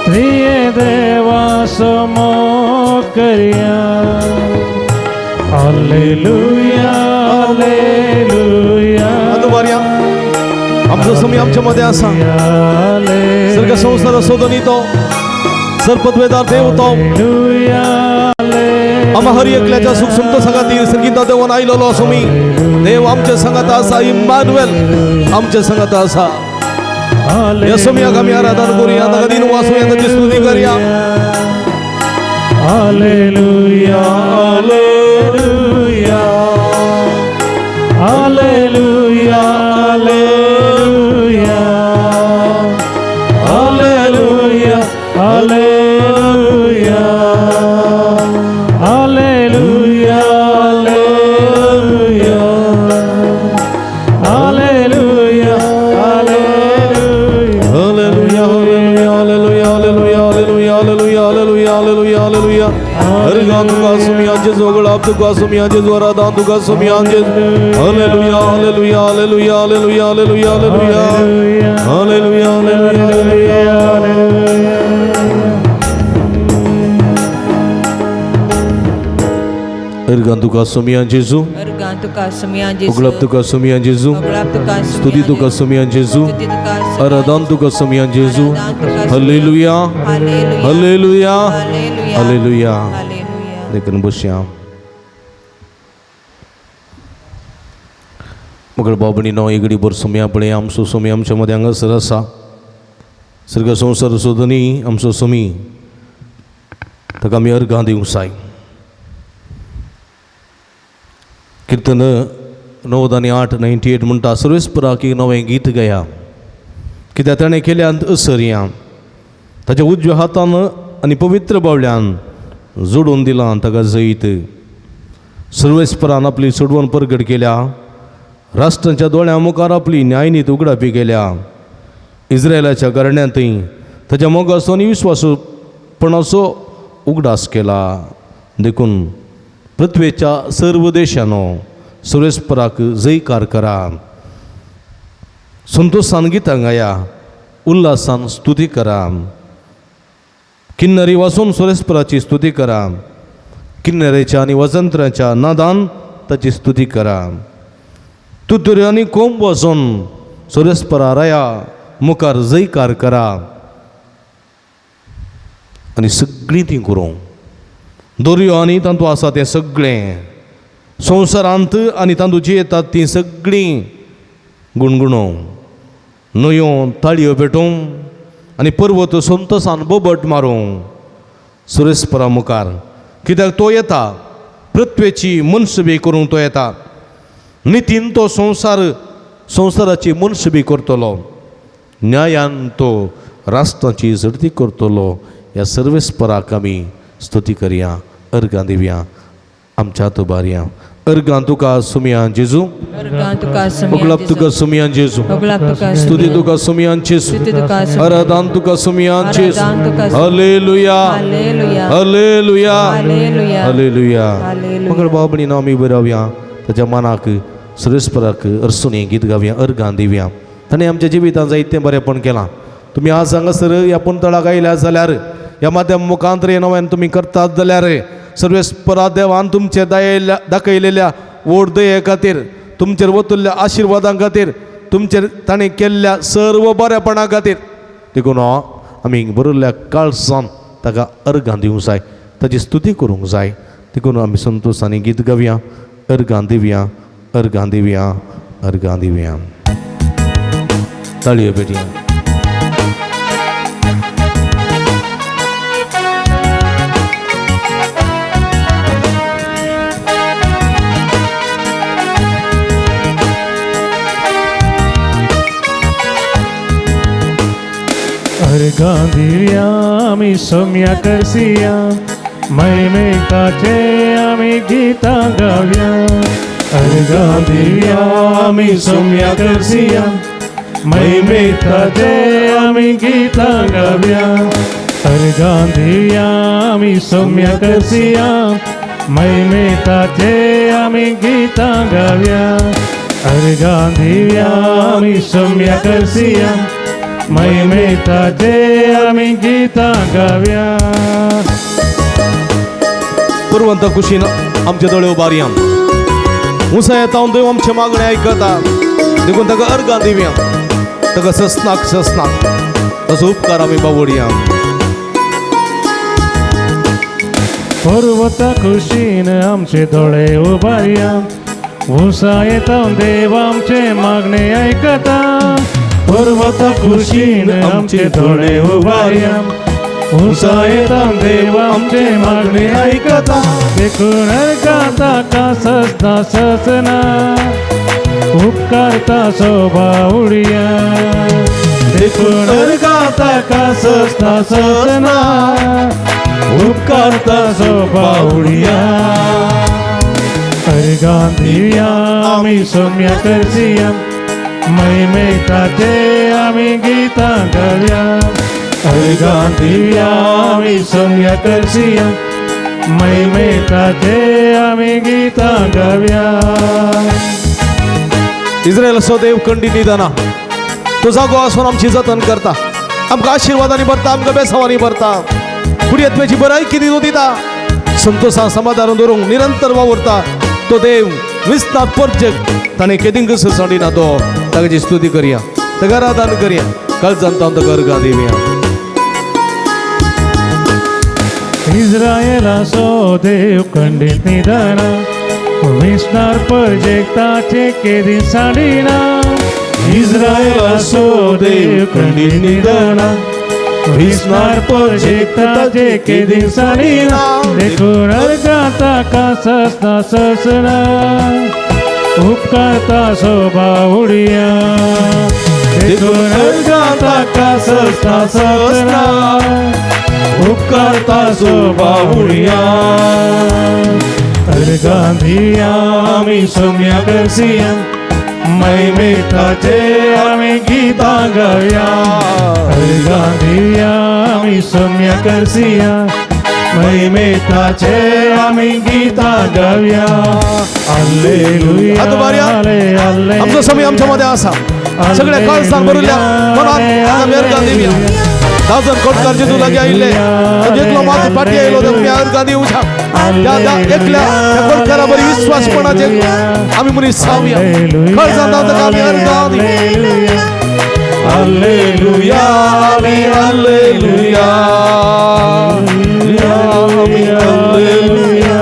त्रिएक देवाचो मोग करया हालेलुया हालेलुया आमचं समय आमच्या मध्ये असा सर्ग संसार सोदनी तो सर्पद्वेदार देव तो आम्हा हर एकल्याच्या सुख सुंदर संगाती संगीता देवान आयलो असो मी देव आमच्या संगात असा इम्मानुएल आमच्या संगात असा यसमी आगामी आराधना करूया दिन वासूया त्याची स्तुती करूया hallelujah hallelujah hallelujah hallelujah hallelujah hallelujah hallelujah hallelujah hallelujah hallelujah हरगान तुका सुमियांचे जोगळा तुका सुमियांचे जोरादान तुका सुमियांचे hallelujah hallelujah hallelujah hallelujah hallelujah hallelujah hallelujah हरगान तुका सुमियां जेजू Organ tuka sumian Yesus. उगलप तुका सुमियां जेजू Oglap tuka स्तुति तुका सुमियां जेजू आराधन तुका सुमियां जेजू हालेलुया हालेलुया हालेलुया लेकिन बश्याम मगर बाबणी नो एगडी बर सुमिया पळे आमचो सुमी आमच्या मध्ये हांगासर आसा सर्ग संसार सोदनी आमचो सुमी ताका आमी अर्गां दिवंक जाय कीर्तन 9:8 म्हणटा सर्वेस्पराक एक नवें गीत गाया कित्याक ताणें केल्यांत असरया ताच्या उजव्या हातान आनी पवित्र बावल्यान जोडून दिलां ताका जैत सर्वेस्परान आपली सोडवण परगट केल्या राष्ट्रांच्या दोळ्यां मुखार आपली न्यायनीत उगडापी केल्या इस्रायलाच्या घराण्यांतय ताच्या मोगाचो आनी विस्वासूपणाचो उगडास केला देखून पृथ्वेच्या सर्व देशांनो सर्वेस्पराक जयकार करा संतोषान गितां गाया उल्हासान स्तुती करा किन्नरी वाजून सर्वेस्पराची स्तुती करा किन्नरेच्या आनी वजंत्राच्या नादान ताची स्तुती करा तुतुरी आनी कोंब वाजून सर्वेस्परा राया मुखार जयकार करा आनी सगळीं ती करूं दर्यो आनी तांतू आसा तें सगळें संवसारांत आनी तांतू जी येतात तीं सगळीं गुणगुणोव न्हंयो ताळयो पेटोवं आनी पर्वत संतोसान बोबट मारूं सर्वेस्परा मुखार कित्याक तो येता पृथ्वेची मनसुबी करूंक तो येता नितीन तो संवसाराची मनसुबी करतलो न्यायान तो राष्ट्राची झडती करतलो ह्या सर्वेस्पराक आमी स्तुती करया अर्गां दिवया आमच्या तुबारया अर्गां तुका सुमियां जेजू Organ tuka sumian उगलाप तुका सुमियां जेजू Oglap tuka स्तुती तुका सुमियां जेजू स्तुति तुका आराधन तुका सुमियां जेजू आराधन तुका hallelujah Hallelujah. Hallelujah Hallelujah. Hallelujah Hallelujah. मगर बाबणी आमी बरावया ताच्या मनाक सर्वेस्पराक अर्सून गीत गावया अर्गां दिवया ताणें आमच्या जिवितांत जायतें बरेंपण केलां तुमी आज हांगासर ह्या पुंतळाक आयल्या जाल्यार ह्या माध्यम मुखांतर नव्यान तुमी करतात जाल्यार सर्वेस्परा देवान तुमचे दाखयलेल्या व्हड दये खातीर तुमचेर वतुल्ल्या आशिर्वादां खातीर तुमचेर ताणें केल्ल्या सर्व बरेपणा खातीर देखून आमी बरोल्ल्या काळजान ताका अर्गां दिवंक जाय ताची स्तुती करूंक जाय देखून आमी संतोशांनी गीत गावया अर्गां दिवया अर्गां दिवया अर्गां दिवया ताळयो पेटया अर्गां दिवया आमी सोम्या करसिया मैमेकाचे आमी गितां गावया अर्गां दिवया आमी सोम्या करसिया मैमेताचे आमी गितां गावया अर्गां दिवया आमी सोम्या करसिया मैमेताचे आमी गितां गावया अर्गां दिवया आमी सोम्या करसिया मैमेताचे आमी गितां गावया. पुरवंत कुशीन आमचे दोळे उबारया मुसा येता देव आमचे मागणे ऐकता देखून ताका अर्गां दिवया ताका ससनाक तसो उपकार आमी बावडया. पर्वत खुशीन आमचे दोळे उबारया उसा येता देव आमचे मागणे ऐकता पर्वत खुशीन आमचे दोळे उबारया उसा येता देव आमचे मागणे ऐकता देखून अर्गां ताका ससना उपकारता सोबा उडया देखून अर्गां ताका ससना उपकारता सोबा उडया अर्गां दिवया आमी सोम्या करसिया मैमेताचे आमी गितां गावया अर्गां दिवया आमी सोम्या करसिया मैमेताचे आमी गितां गावया. इस्रायलाचो देव खंडीत जाना तुझा गो आसून आमची जतन करता आमकां आशिर्वादांनी भरता आमकां बेसांवांनी भरता कुडियत्वेची बरायकी दिता संतोषां समाधान दवरूंक निरंतर वावरता तो देव विस्तार परजग ताणें केदिंग सोडिना तो ताची स्तुती करया ताका आराधना करया काळजांत ताका अर्गां दिवया. इस्रायलाचो देव खंडीत निदाना विस्तार परजेक्ताचे केदी साडिना इस्रायलाचो देव खंडीत निदाना विस्तार परजेक्ताचे केदी साडिना देखून अर्गां ताका ससना उपकारता सोबा उडया देखून अर्गां ताका ससना उपकारता सोबा उडया अर्गां दिवया आमी सोम्या करसिया मैमेताचे आमी गितां गावया अर्गां दिवया आमी सोम्या करसिया मैमेताचे आमी गितां गावया. हाल्लेलुया हाल्लेलुया आमचो समय आमच्या मध्ये आसा सगळ्या काळजांत भरिल्ल्या मनांत आमी अर्गां दिवया. दाजन कोटकार जेजू लागीं आयिल्ले एकलो माझो फाटी आयलो ताका आमी अर्गां दिवच्या त्या एकल्या त्या कोटकारा बरी विश्वासपणाचे आमी मनीस जावया काळजांत ताका आमी अर्गां दिवया. Hallelujah hallelujah hallelujah hallelujah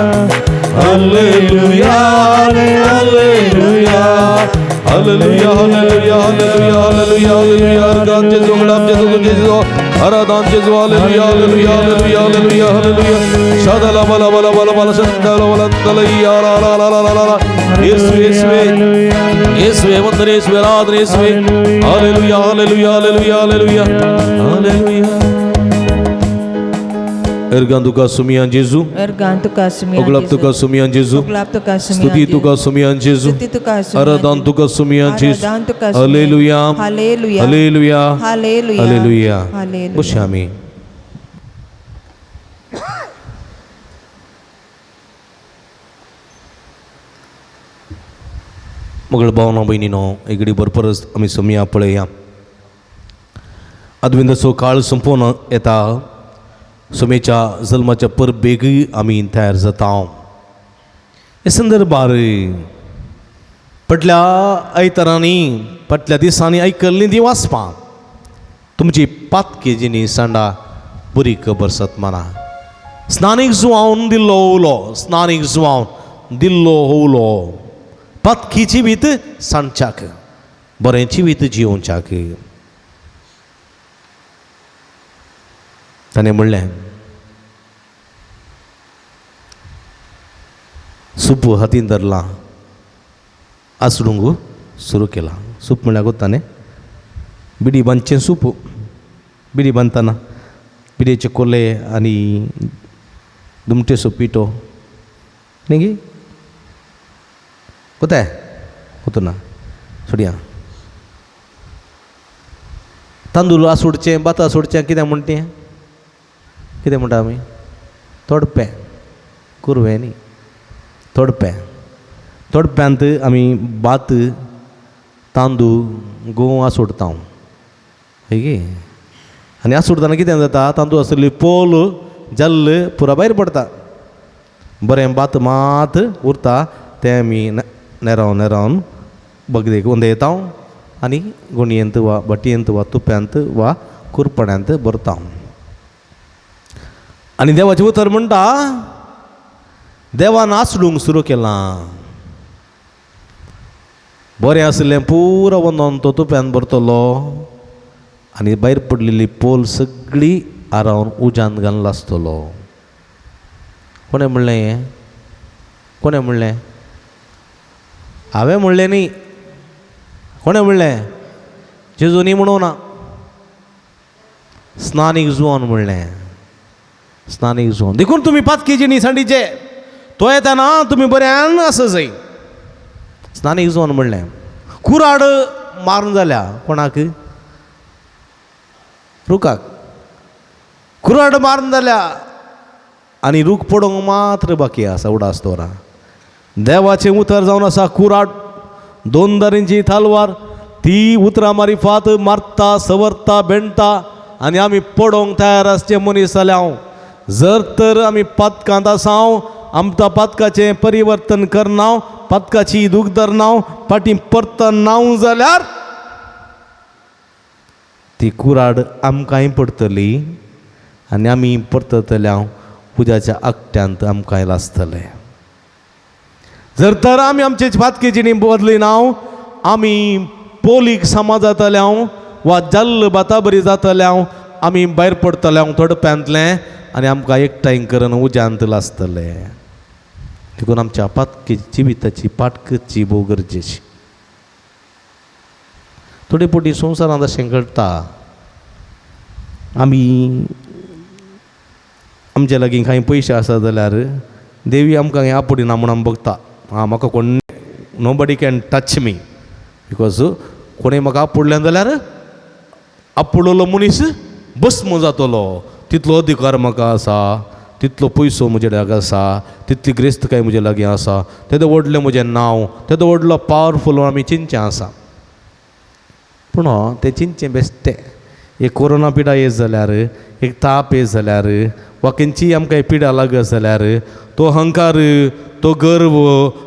hallelujah hallelujah hallelujah hallelujah hallelujah hallelujah अर्गां जेजू गुलाब जेजू जेजू आराधना जेजू hallelujah hallelujah hallelujah hallelujah hallelujah शादला बला बला बला बला शंदला बला तलैया ला ला ला ला ला ला येशुवे येशुवे येशुवे वंदन येशुवे आराधना येशुवे hallelujah hallelujah hallelujah hallelujah hallelujah. अर्गां तुका सुमियान जेजू अर्गां तुका सुमियान ओगलाब तुका सुमियान जेजू ओगलाब तुका स्तुती तुका सुमियान जेजू स्तुती तुका सुमियान आराधना तुका सुमियान जेजू आराधना तुका सुमियान hallelujah hallelujah hallelujah hallelujah hallelujah. Hallelujah. बसया आमी. मगळ भावना भयणीनो एक घडी बरपरस आमी समया पळया अद्विंदाचो काळ संपून येता सोमेच्या जल्माच्या परबेग आमी तयार जाता. हे संदर्भार फाटल्या आयतारांनी फाटल्या दिसांनी आयकल्लीं ती वाचपां तुमची पातकेजीनी सांडा बरी खबर सतमाना स्नानीक जुवावन दिल्लो ओवलो स्नानीक जुवावन दिल्लो ओवलो पातकीची वीत सांडच्याक बरेंची वीत जिवोवच्याक. ताणें म्हणलें सूप हातीन धरलां आसडूंक सुरू केला. सूप म्हळ्यार गो ताणें बिडी बांदचें सूप बिडी बांदतना बिडयेचे कोले आनी दुमटेचो पिठो न्ही कोताय होतो ना सोडया तांदूळ आसोडचें भात आसोडचें कितें म्हणटें कितें म्हणटा आमी तोडपें कुरवें न्ही तोडप्यांत आमी भात तांदूळ गंव आसोडता गे आनी आसोडतना कितें जाता तांदूळ आसतली पोल जल्ल पुरा भायर पडटा बरें भात मात उरता तें आमी नेरावन बगदेक उंदयता आनी गुणयेंत वा भटयेंत वा तुप्यांत वा कुरपण्यांत भरता आनी देवाचें उतर म्हणटा देवान आसडूंक सुरू केलां बरें आसलें पुरो वोंदोन तो तुप्यान भरतलो आनी भायर पडलेली पोल सगळी आरावन उज्यान घालला आसतलो कोणें म्हणलें हें कोणें म्हणलें हांवें म्हणलें न्ही कोणें म्हणलें जेजूनी म्हणूं ना स्नानीक जुवान म्हणलें स्नानीक जुवान देखून तुमी पातकेचे न्ही सांडीचे तो येताना तुमी बऱ्यान आसा जाय स्नानीक जुवान म्हणलें कुराड मारून जाल्या कोणाक रुखाक कुराड मारून जाल्या आनी रूख पडोवंक मात्र बाकी आसा उडासतोरा देवाचें उतर जावन आसा कुराड 2 दारींची थालवार ती उतरां मारिफात मारता सवरता बेंडटा आनी आमी पडोवंक तयार आसचे मनीस जाल्याव जर तर आमी पातकांत आसाव आमच्या पातकाचें परिवर्तन करना पातकाची दूख धरना फाटीं परतना जाल्यार ती कुराड आमकांय पडटली आनी आमी परततल्या उज्याच्या आकट्यांत आमकांय लासतले जर तर आमी आमचे पातकेची बदलिना आमी पोलीक समाजांतल्या वा जल्ल बाताबरी जातल्या आमी भायर पडटल्या थोडप्यांतले आनी आमकां एकठांय करून उज्यांत लासतले देखून आमच्या पातकेची जिविताची पाट करची भोव गरजेची थोडे पोटी संवसारांत अशें घडटा आमी आमचे लागीं कांय पयशे आसा जाल्यार देवी आमकां हें आपडिना म्हूण आमी बगता म्हाका कोण nobody can touch me because कोणें म्हाका आपडलें जाल्यार आपडलो मनीस भस्म जातलो तितलो अधिकार म्हाका आसा तितलो पयसो म्हजे लागीं आसा तितली ग्रेस्तकाय म्हजे लागीं आसा तेदो व्हडलें म्हजें नांव तेदो व्हडलो पावरफूल आमी चिंतचें आसा पूण तें चिंतचें बेश्टें एक कोरोना पिडा येत जाल्यार एक ताप येत जाल्यार वा खंयचीय आमकां पिडा लागत जाल्यार तो अहंकार तो गर्व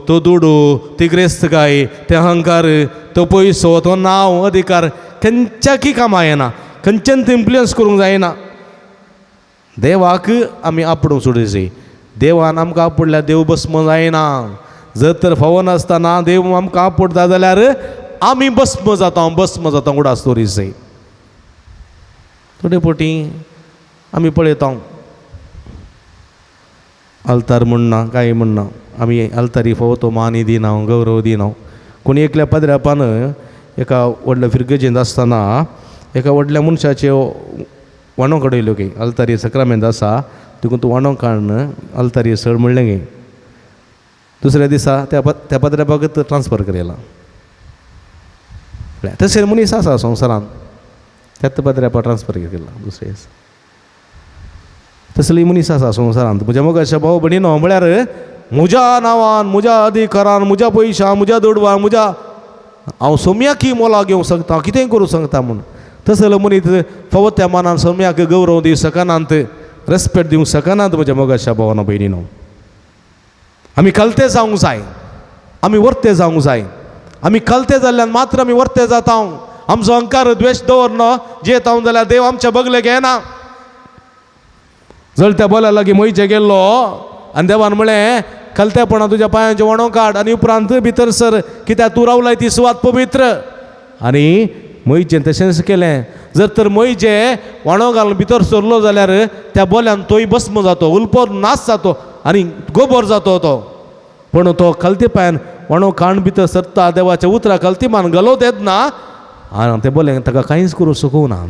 तो दुडू ती ग्रेस्तकाय ते अहंकार तो पयसो तो नांव अधिकार खंयच्याकी कामां येना खंयच्यान ते इन्फ्लुयन्स करूंक जायना देवाक आमी आपणूक सोडूंक जाय देवान आमकां आपडल्यार देव भस्म जायना जर तर फावो नासतना देव आमकां आपडटा जाल्यार आमी भस्म जाता उडास दवरीत जाय थोडे फावटी आमी पळयता आल्तार म्हणना काय म्हणना आमी आल्तारी फावो तो मान दिना गौरव दिना कोणी एकल्या पदऱ्यापान एका व्हडल्या फिरगेजेंत आसतना एका व्हडल्या मनशाचे वाणो काडयल्यो गे आल्तारी सक्रामेंत आसा देखून तूं वाणो काडन आल्तारी सड म्हणलें गे दुसऱ्या दिसा त्या पदऱ्यापाक ट्रान्सफर केला तशें मनीस आसा संवसारांत त्याच पदऱ्यापा ट्रान्सफर केला दुसऱ्या दिसा तसली मनीस आसा संवसारांत म्हज्या मोगाच्या भाव भयणीनो म्हळ्यार म्हज्या नांवान म्हज्या अधिकारान म्हज्या पयशां म्हज्या दुडवान म्हज्या हांव सोम्याकी मोला घेवंक शकता कितेंय करूं शकता म्हूण तसलो मनीस फावो त्या मानान सोम्याक गौरव दिवंक शकनात रेस्पेक्ट दिवंक शकनात म्हज्या मोगाच्या भावानो भयणीनो आमी कलते जावंक जाय आमी वर्ते जावंक जाय आमी कलते जाल्ल्यान मात्र आमी वर्ते जाता आमचो अहंकार द्वेश दवरना जेता जाल्यार देव आमच्या बगले घेना जळत्या बोल्या लागीं मयचे गेल्लो आनी देवान म्हळें कलतेपणां तुज्या पांयांचे वणो काड आनी उपरांत भितर सर कित्याक तूं रावलाय ती सुवात पवित्र आनी मयचें तशेंच केलें जर तर मयचे वणो घालून भितर सरलो जाल्यार त्या बोल्यान तोय भस्म जातो उल्पो नाश जातो आनी गोबर जातो तो पूण तो कलते पांयान वणो काण भितर सरता देवाच्या उतरा कलतीमान घालोवंक येतना आनी ते बोल्यांक ताका कांयच करूं शकूना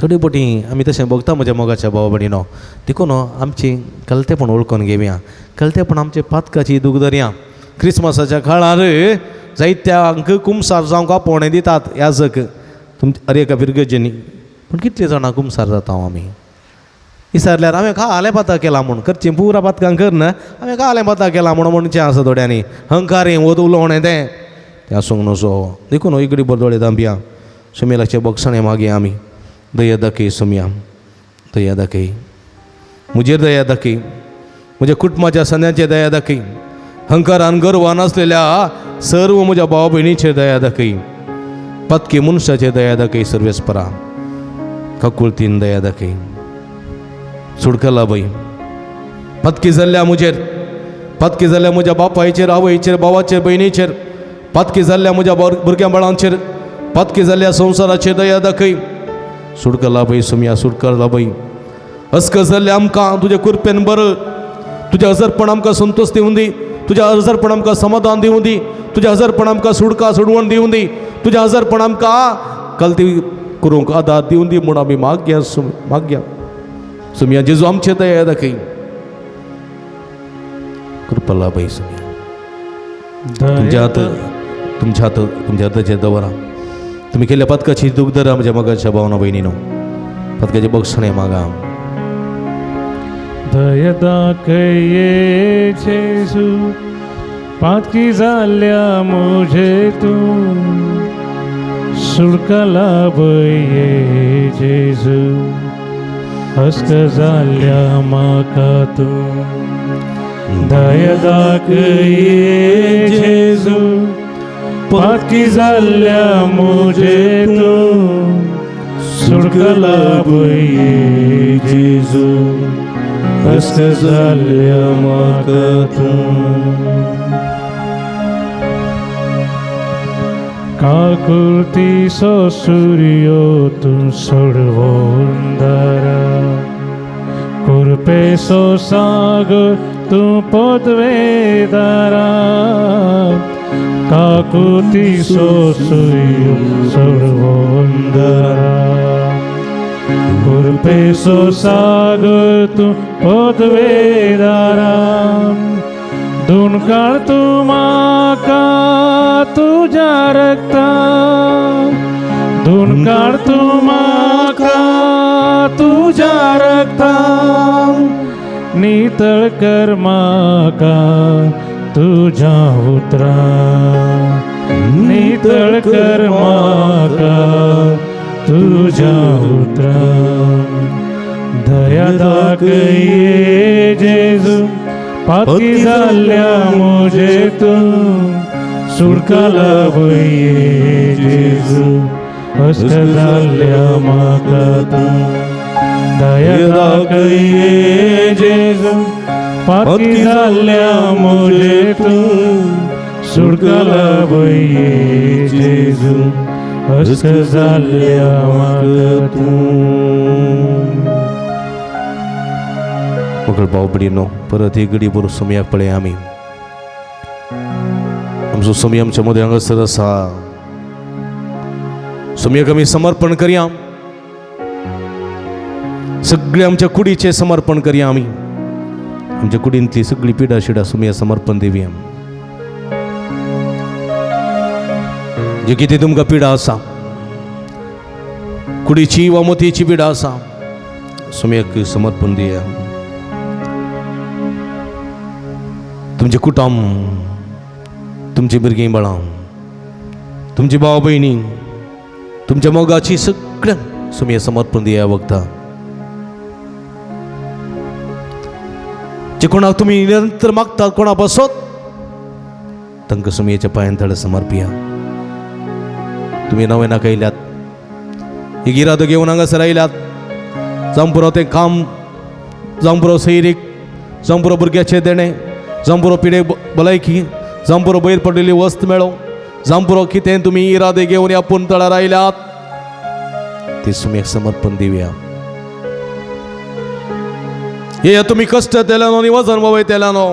थोडी पोटी आमी तशें बगता म्हज्या मोगाच्या भाव भयणीनो देखून आमची कलतेपण ओळखून घेवया कलतेपण आमचे पातकाची दूख धरया क्रिसमसाच्या काळार जायत्यांक कुमसार जावंक पोणे दितात याजक अरे का पिरगजेनी पूण कितले जाणां कुमसार जाता आमी विचारल्यार हांवें खालें पाता केला म्हूण करचें पुरा पातकां करना हांवें खालें पाता केला म्हूण म्हणचें आसा थोड्यांनी हंकारें वत उलोवणें तें आसूंक नजो देखून इकडी बरदोळे दांबिया सुमेलाचे बक्षणे मागे आमी दया दाखय सुम्या दया दाखय मुजेर दया दाखय म्हज्या कुटुंबाच्या सन्याचेर दया दाखय हंकारान गर्वान आसलेल्या सर्व म्हज्या भाव भयणीचेर दया दाखय पत्की मनशाचेर दया दाखय सर्वेस्परा काकुळतीन दया दाखय सुडकला बाई पत्की जाल्ल्या मुजेर पत्की जाल्ल्या म्हज्या बापायचेर आवयचेर भावाचेर भयणीचेर पत्की जाल्ल्या म्हज्या भुरग्या बाळांचेर पत्की जाल्ल्या संवसाराचेर दया दाखय सुडकला बाई सुम्या सुडकला बाई अस्क जाल्ल्या आमकां तुज्या कृपेन बर तुज्या हजरपण आमकां संतोष दिवून दी तुज्या हजरपण आमकां समाधान दिवून दी तुज्या हजरपण आमकां सुडका सोडवण दिवून दी तुज्या हजरपण आमकां कल्ती करूंक आदार दिवून दी म्हूण आमी मागया सुम्या जेजू आमचे दया दाखय कृपला बाई सुम्या तुमच्या हाताचेर दवरा तुम्ही केल्या पदकाची दूख धरा म्हज्या मगाच्या भावना भयणीनो पदकाचे बक्षणे मागा दया दाखय जेजू पातकी जाल्ल्या मुझे तू सुडकला बये जेजू हस्त जाल्ल्या म्हाका तू दया दाखय जेजू पातकी जाल्ल्या मुझे तू सुडकला बये जेजू हस्त जाल्ल्या म्हाका तू काकुळती सो सूर्यो तू सोडवोंदारा कुरपे सो सागर तू पोदवेदारा काकुळती सो सूर्यो सोडवोंदारा कुरपे सो सागर तू पोदवेदारा दोन काळ तू म्हाका तुज्या रक्ता दोन काळ तू म्हाका तुज्या रक्ता नितळ कर म्हाका तुज्या उतरा नितळ कर म्हाका तुज्या उतरा दया दाखय जेजू पातकी जाल्ल्या मुझे तू सुडकला बये जेजू हस्त जाल्ल्या म्हाका तू दया दाखय जेजू पातकी जाल्ल्या मुझे तू सुडकला बये जेजू हस्त जाल्ल्या म्हाका तू मुगळ भाव भयणीनो परत एक घडी बरो समयाक पळय आमी आमचो समय आमच्या मदें हांगासर आसा समयाक आमी समर्पण करया सगळे आमच्या कुडीचे समर्पण करया आमी आमच्या कुडींतली सगळी पिडा शिडा समया समर्पण दिवया जे कितें तुमकां पिडा आसा कुडीची वा मोतयेची पिडा आसा समयाक समर्पण दिया तुमचे कुटुंब तुमची भुरगीं बाळां तुमची भाव भयणी तुमच्या मोगाची सगळ्यांक सुमया समर्पण दिया वखदां जे कोणाक तुमी निरंतर मागतात कोणा बसत तांकां सुमयेच्या पांयां तळे समर्पिया तुमी नवे नाका येयल्यात एक इरादो घेवन हांगासर आयल्यात जावं पुरो तें काम जावं पुरो सैरीक जावं पुरो भुरग्याचें देणें जावं पुरो पिडे भलायकी जावं पुरो भायर पडलेली वस्त मेळो जावं पुरो कितें तुमी इरादे घेवन ह्या पूर्ण तळार आयल्यात ते सुमयेक समर्पण दिवया हे तुमी कश्ट तेल्यानो आनी वजन वयतल्यानो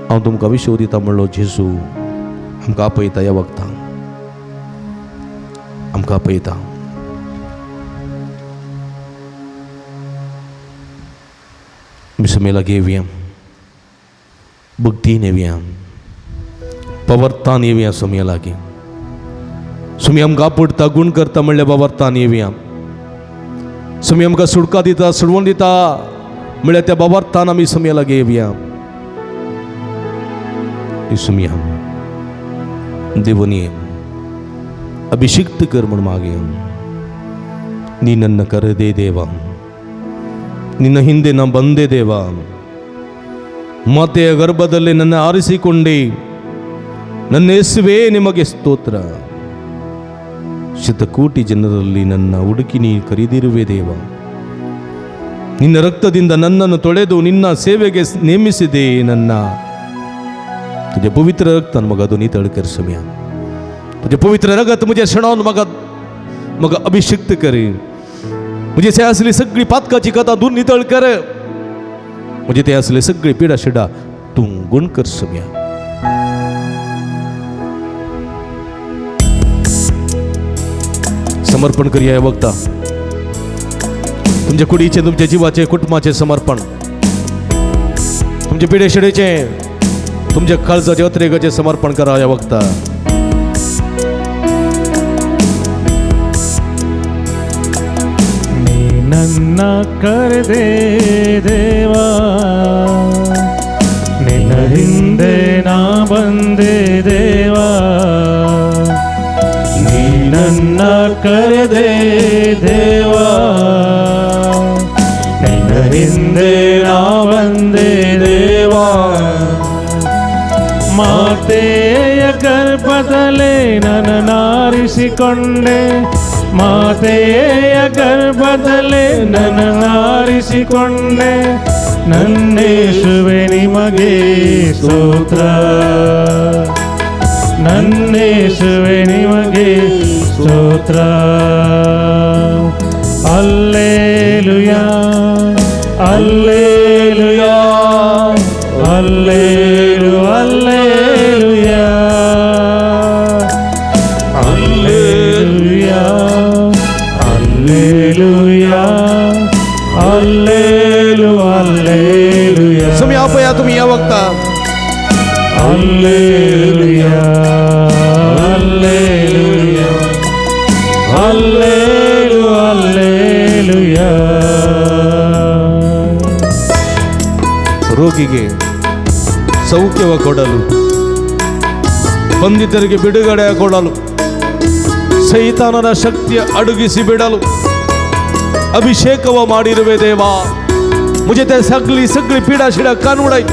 हांव तुमकां विश्व दिता म्हणलो जेजू आमकां आपयता ह्या वखदां आमकां आपयता सुमयेला घेवया भक्ती नेव्या पवर्तान येवया सुमया लागीं सुमी आमकां आपडटा गूण करता म्हणल्यार बाबार्थान येवया सुमी आमकां सुडका दिता सोडवून दिता म्हणल्यार त्या बाबार्थान आमी सुमया लागीं येवया सुमया देवनी अभिषिक्त कर म्हण मागे नी नन्न करदे देवा ನಿನ್ನ ಹಿಂದೆ ನಾ ಬಂದೆ ದೇವ ಮಾತೆಯ ಗರ್ಭದಲ್ಲಿ ನನ್ನ ಆರಿಸಿಕೊಂಡೆ ನನ್ನ ಯೇಸುವೇ ನಿಮಗೆ ಸ್ತೋತ್ರ ಶತಕೋಟಿ ಜನರಲ್ಲಿ ನನ್ನ ಹುಡುಕಿ ನೀ ಕರೆದಿರುವೆ ದೇವ ನಿನ್ನ ರಕ್ತದಿಂದ ನನ್ನನ್ನು ತೊಳೆದು ನಿನ್ನ ಸೇವೆಗೆ ನೇಮಿಸಿದೆ ನನ್ನ तुझे पवित्र रक्त मगा दोन्ही तळकर समया तुझे पवित्र रगत मुझे सणावून मग अभिषिक्त करे मुझे ते असली सगळी पातकाची कथा दूर नितळ कर मुझे ते असले सगळी पिडा शिडा तू गुण कर समया समर्पण करूया बघता तुमच्या कुडीचे तुमच्या जीवाचे कुटुंबाचे समर्पण तुमचे पिढे शिडेचे तुमच्या काळजाचे अत्रेगाचे समर्पण करा या बघता ನನ್ನ ಕರೆದೆ ದೇವಾ ನಿನ್ನ ಹಿಂದೆ ನಾ ಬಂದೆ ದೇವಾ ನೀ ನನ್ನ ಕರೆದೆ ದೇವಾ ನಿನ್ನ ಹಿಂದೆ ನಾ ಬಂದೆ ದೇವಾ ಮಾತೆಯ ಗರ್ಭದಲ್ಲೇ ನನ್ನನ್ನಾರಿಸಿಕೊಂಡೆ ಮಾತೆಯ ಗರ್ಭದಲ್ಲೇ ನನ್ನನ್ನಾರಿಸಿಕೊಂಡೆ ನನ್ನೇಸುವೆ ನಿಮಗೆ ಸ್ತೋತ್ರ ನನ್ನೇಸುವೆ ನಿಮಗೆ ಸ್ತೋತ್ರ ಅಲ್ಲೇಲುಯಾ ಅಲ್ಲೇಲುಯಾ ಅಲ್ಲೇಲು ಅಲ್ಲೇಲುಯಾ ಅಲ್ಲೇಲುಯಾ ಅಲ್ಲೇಲುಯಾ ಅಲ್ಲೇಲು ಅಲ್ಲೇಲುಯಾ तुम्ही आपया तुम्ही या बघता ಅಲ್ಲೇಲುಯಾ ಅಲ್ಲೇಲುಯಾ ಅಲ್ಲೇಲು ಅಲ್ಲೇಲುಯಾ ರೋಗಿಗೆ ಸೌಖ್ಯವ ಕೊಡಲು ಬಂಧಿತರಿಗೆ ಬಿಡುಗಡೆ ಕೊಡಲು ಸೈತಾನನ ಶಕ್ತಿಯ ಅಡುಗಿಸಿ ಬಿಡಲು ಅಭಿಷೇಕವ ಮಾಡಿರುವೆ ದೇವಾ मुझे ते सगळी सगळी पीडा शिडा कानूडाई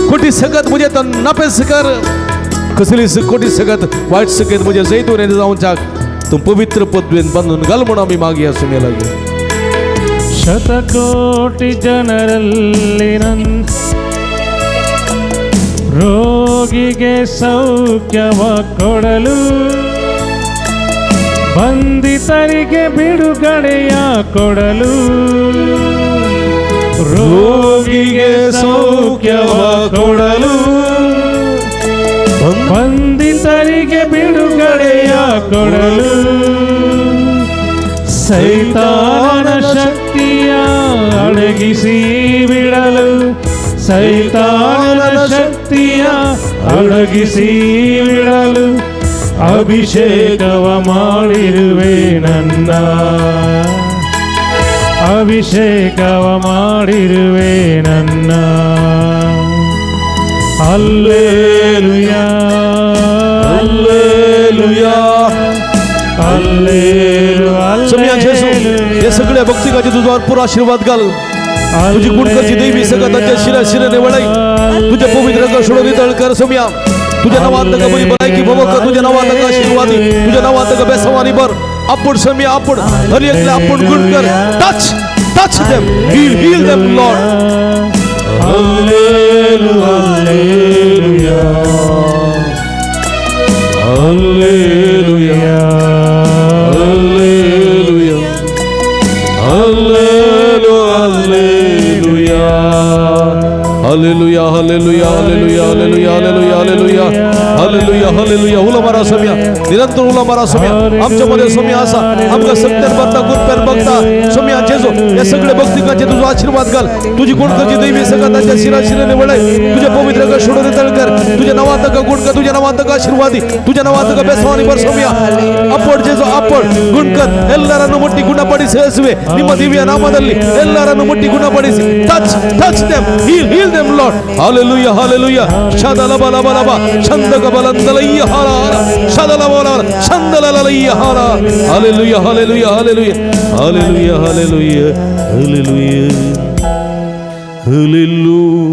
खोटी सगत मुझे तर नपेस कर कसली खोटी सगत वाईट सगत मुझे जैतून जाऊन चाक तुम पवित्र पदवीन बांधून घाल म्हणून आम्ही मागे असू लागे ಶತಕೋಟಿ ಜನರಲ್ಲಿ ರೋಗಿಗೆ ಸೌಖ್ಯವ ಕೊಡಲು ಬಂಧಿತರಿಗೆ ಬಿಡುಗಡೆಯ ಕೊಡಲು ರೋಗಿಗೆ ಸೌಖ್ಯವ ಕೊಡಲು ಬಂಧಿತರಿಗೆ ಬಿಡುಗಡೆಯ ಕೊಡಲು ಸೈತಾನನ ಶಕ್ತಿಯ ಅಡಗಿಸಿ ಬಿಡಲು ಸೈತಾನನ ಶಕ್ತಿಯ ಅಡಗಿಸಿ ಬಿಡಲು ಅಭಿಷೇಕವ ಮಾಡಿರುವೆ ನನ್ನ ಅಭಿಷೇಕವ ಮಾಡಿರುವೆ ನನ್ನ ಅಲ್ಲೇಲುಯಾ हालेलुया हालेलुया समया येशू या सगळ्या भक्तिकाचे तुझ्यावर पुरा आशीर्वाद घाल तुझी गुणकरची देवी सगळ्याच्या शिराने वळाई तुझ्या पवित्र रंग सोडून तळ कर समया तुझ्या नावात नका बरी भलायकी भवक तुझ्या नावात नका आशीर्वादी तुझ्या नावात नका बेसवानी बर आपण समया आपण हर एकला आपण गुण कर touch them heal them Lord Hallelujah Hallelujah Hallelujah Hallelujah Hallelujah hallelujah hallelujah hallelujah hallelujah hallelujah hallelujah hallelujah उला मारा सोम्या निरंतर उला मारा सोम्या आमच्यामध्ये सोम्या असा आमका सत्यान बघता गुरप्यान बघता सोम्या जेजो या सगळे भक्तिकाचे तुझा आशीर्वाद घाल तुझी गुणकाची दैवी सगळ्यांच्या शिराशिरेने वळय तुझ्या पवित्र का शोडने तळकर तुझ्या नावात का गुणका तुझ्या नावात का आशीर्वादी तुझ्या नावात का बेसवानी बर सोम्या अपड जेजो अपड गुणकर ಎಲ್ಲರನ್ನು ಮುಟ್ಟಿ ಗುಣಪಡಿಸಿ ಯೇಸುವೆ ನಿಮ್ಮ ದಿವ್ಯ ನಾಮದಲ್ಲಿ ಎಲ್ಲರನ್ನು ಮುಟ್ಟಿ ಗುಣಪಡಿಸಿ touch them heal them Lord hallelujah hallelujah shadala bala bala ba chandaga balandalayya hara shadala bala chandalalaya hara hallelujah hallelujah hallelujah hallelujah hallelujah hallelujah hallelujah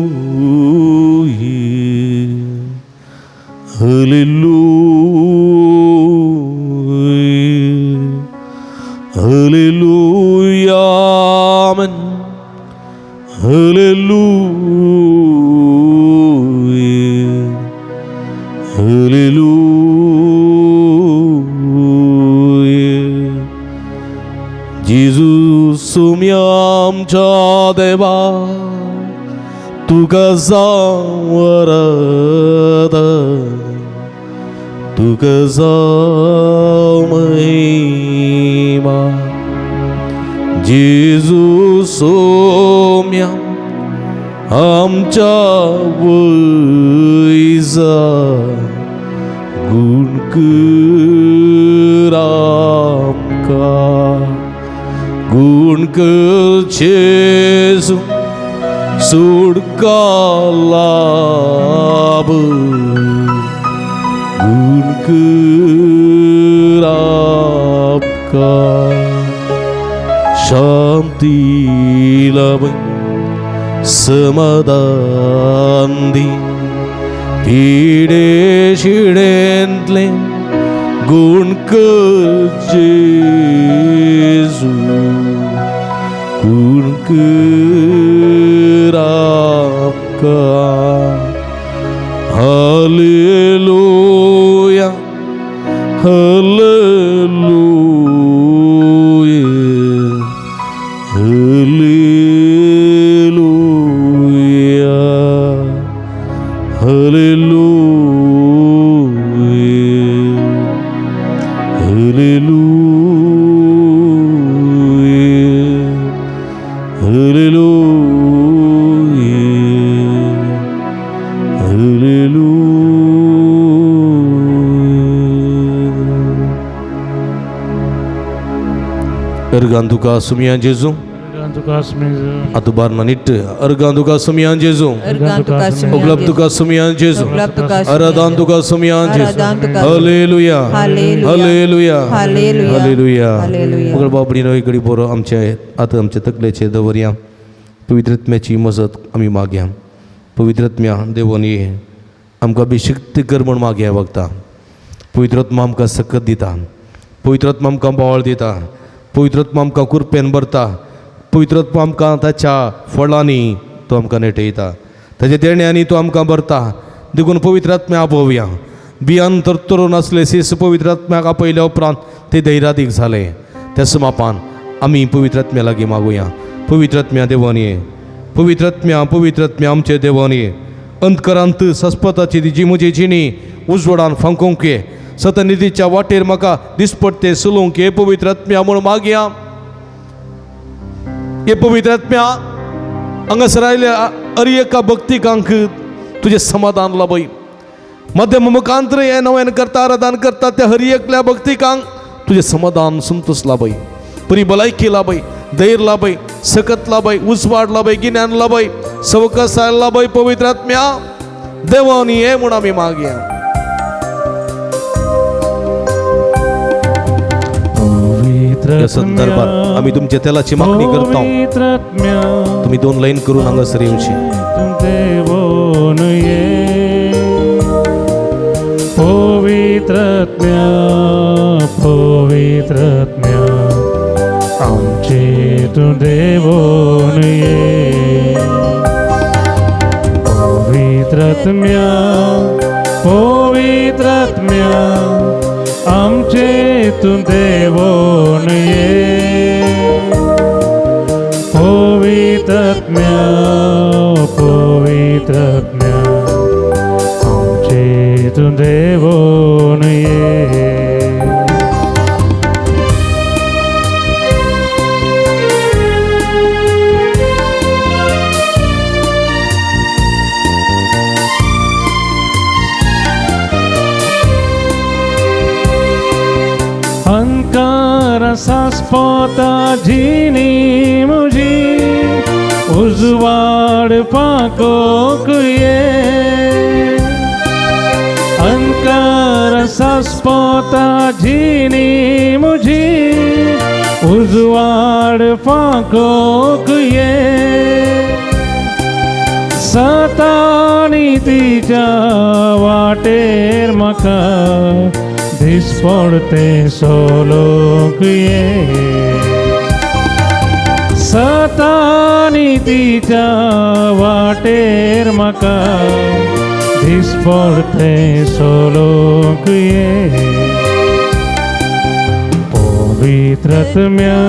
hallelujah hallelujah amen hallelujah hallelujah Jesus तुम्ही आमच्या देवा तुका जावं वरद तुका जावं महिमा जेजू सोम्या आमच्या वैजा गुण कर आमका गुण कर जेजू सुटका लाभ गुण कर आपका शांती लाभ समाधान दी पिढे शिडेंतले गुण कर जेजू गुण कर आपका hallelujah hallelujah hallelujah hallelujah hallelujah hallelujah hallelujah अर्गांतुका सुमिया जेजू Atubarna nit arganduka sumiyan Jesu uglaptuka sumiyan Jesu aradantuka sumiyan Jesu hallelujah hallelujah hallelujah उगल बाबडी नो इकडे पोरो आमचे आता आमचे तकलेचे दवरया पवित्रत्म्याची मजत आमी मागया पवित्रत्म्या देवनी आमकां अभिषेक कर म्हण मागया वक्ता पवित्रत्मा आमकां सकत दिता पवित्रत्मा आमकां बोवाळ दिता पवित्रत्मा आमकां कुरपेन भरता पवित्रत्मा आमकां ताच्या फळांनी तो आमकां नेटयता ताच्या देण्यांनी तो आमकां भरता देखून पवित्रात्म्या आपोवया बियान तरतरून आसले सीस पवित्रात्म्याक आपयल्या उपरांत ते धैर्यादीक जाले त्या समापान आमी पवित्रात्म्या लागीं मागुया पवित्रात्म्या देवानी पवित्रात्म्या पवित्रात्म्या आमचे देवानी अंतकरांत सस्पताची जी म्हजी जिणी उजवडान फांकोंक ये सतनिधीच्या वाटेर म्हाका दिसपट्टे सुलोवंक ये पवित्रात्म्या म्हूण मागया हे पवित्रात्म्या हांगासर आयल्या अरियेका भक्तिकांक तुझे समाधान लाभय मध्यम मुखांतर हे नव्यान करता आराधन करता त्या हरियेकल्या भक्तिकांक तुझे समाधान संतोष लाभय बरी भलायकी लाभय धैर्य लाभय सकत लाभय उजवाड लाभय गिन्यान लाभय सवकासाय लाभय पवित्रात्म्या देवानी हे म्हूण आमी मागया या संदर्भात आम्ही तुमच्या तेलाची मागणी करतो तुम्ही 2 लाईन करून हांगासर येवची पवित्रात्म्या पवित्रात्म्या आमचे तू देवोन ये पवित्रात्म्या पवित्रात्म्या आमचे तू देवोन ये पवित्रात्म्या पवित्रात्म्या पोताजीनी मुझी उजवाड पाकोक ये अंकार पोताजीनी मुझी उजवाड पाकोक ये सतानी तिच्या वाटेर म्हाका दीस पडते सोलोक ये सतानी तिच्या वाटेर म्हाका दीस पडते सोलोक ये पवित्रात्म्या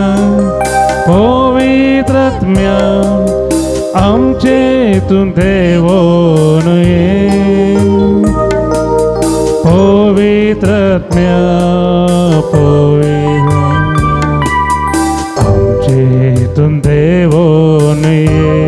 आमचे तू देवोन ये पवित्रात्म्या आमचे तू देवोन ये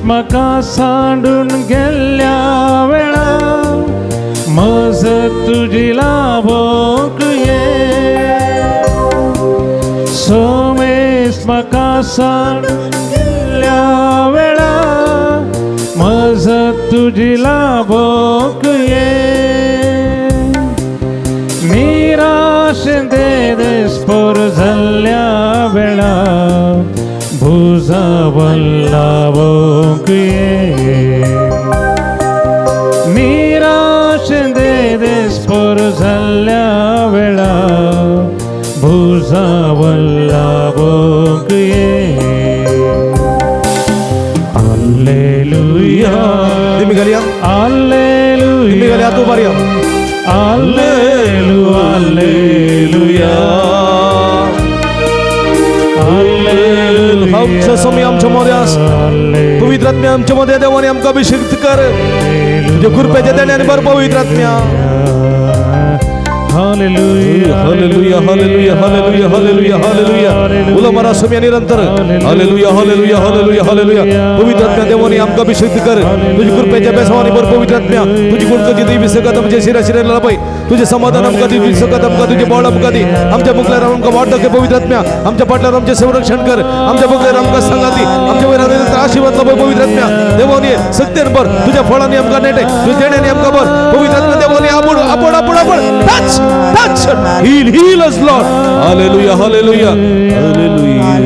म्हाका सांडून गेल्ल्या वेळा मजत तुजी लाभोक ये सोमेश म्हाका सांडून गेल्ल्या वेळा मजत तुजी लाभोक ये निराशेन देस्पर जाल्ल्या वेळा भुजावल्लावोक ये निराशेन देस्पर जाल्ल्या वेळा भुजावल्लावोक ये हालेलुया तुम्ही घाली या हालेलुया तुम्ही घाली या तू बारी या हालेलुया हालेलुया आमच्या समय आमच्या मध्ये आस पवित्रात्म्या आमच्या मध्ये देवाने आमका अभिषेक कर तुझ्या कृपेच्या देण्याने भर पवित्रात्म्या hallelujah hallelujah hallelujah hallelujah hallelujah hallelujah बोला मरा समय निरंतर हालेलुया हालेलुया हालेलुया हालेलुया पवित्रात्म्या देवाने आमका अभिषेक कर तुझ्या कृपेच्या बेसावाने भर पवित्रात्म्या तुझी गुणकची देवी सकत आमच्या शिराशिरेला पाई तुझे समाधान आमका देवी सकत आमका तुझे बळ आमका दे आमच्या मुखल्यार आमका वाटतं की पवित्रात्म्या आमच्या पाटल्यावर आमचे संरक्षण कर आमच्या मुखल्यार आमका सांगाती आमच्या वैराने आशीर्वाद लाभ पवित्रात्म्या देवाने सत्तेन भर तुझ्या फळाने आमका नेटे तुझ्या देण्याने आमका भर पवित्रात्म्या देवाने आपण आपण आपण आपण touch touch heal us Lord hallelujah hallelujah hallelujah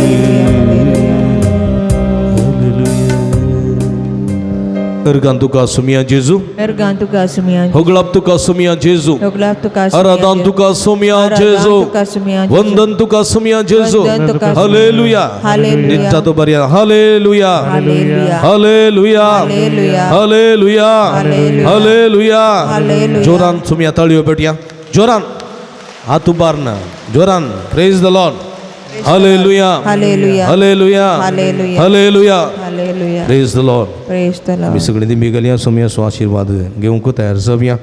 Ergan tuka sumia Jesu Ergan tuka sumia Hoglap tuka sumia Jesu Hoglap tuka Aradan tuka sumia Jesu Vandan tuka sumia Jesu Hallelujah Hallelujah Nitta tu baria Hallelujah Hallelujah Hallelujah Hallelujah Hallelujah Hallelujah Joran sumia taliyo betia Joran हाथ उभारना जोरान praise the Lord hallelujah Hallelujah hallelujah Hallelujah hallelujah Hallelujah praise the Lord Praise the me Lord सगळी ती मिगलिया सोमिया so आशीर्वाद घेऊन को तयार जाऊया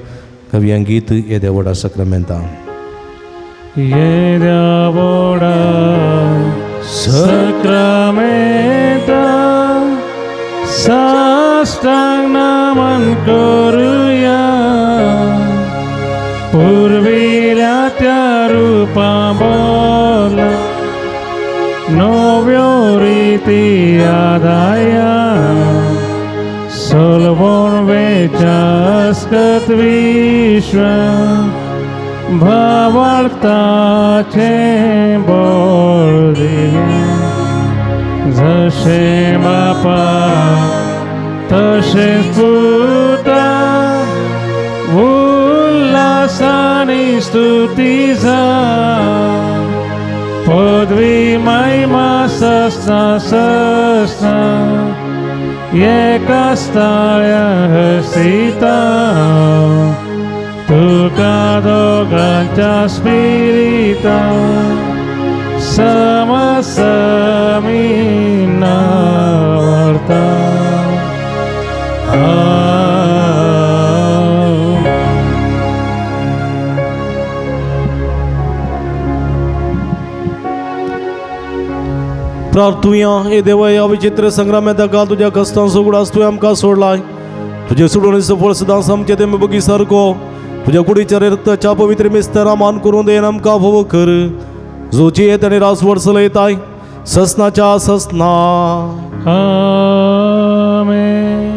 कवियां गीत ये देवडा सक्रामेंता ये देवडा सक्रामेंता साष्टांग नमन करूया पूर्वील्या त्या रूपा बोला नव्यो रीती आदाया सोलवोन वेचास्कत विश्व भावार्थाचे बोल दिले जसे बापा तसेच पुता उल्हासाने स्तुतीचा पदवी महिमा सस्ता सस्ता एका स्थाळ्या हसीता तुका दोघांच्या स्पिरिता समसमी नावर्ता करता प्रार्थूया हे देवा या विचित्र संग्रामात काल तुझ्या कष्टांचो उगडास तुवें आमकां सोडलाय तुझे सोडून सफळ सदांच आमचे ते बगी सारको तुझ्या कुडीच्या रक्ताच्या पवित्र मिस्तारा मान करून देन आमकां फोव कर जोची येत आनी रासवड चलयताय ससनाच्या ससना आमेन.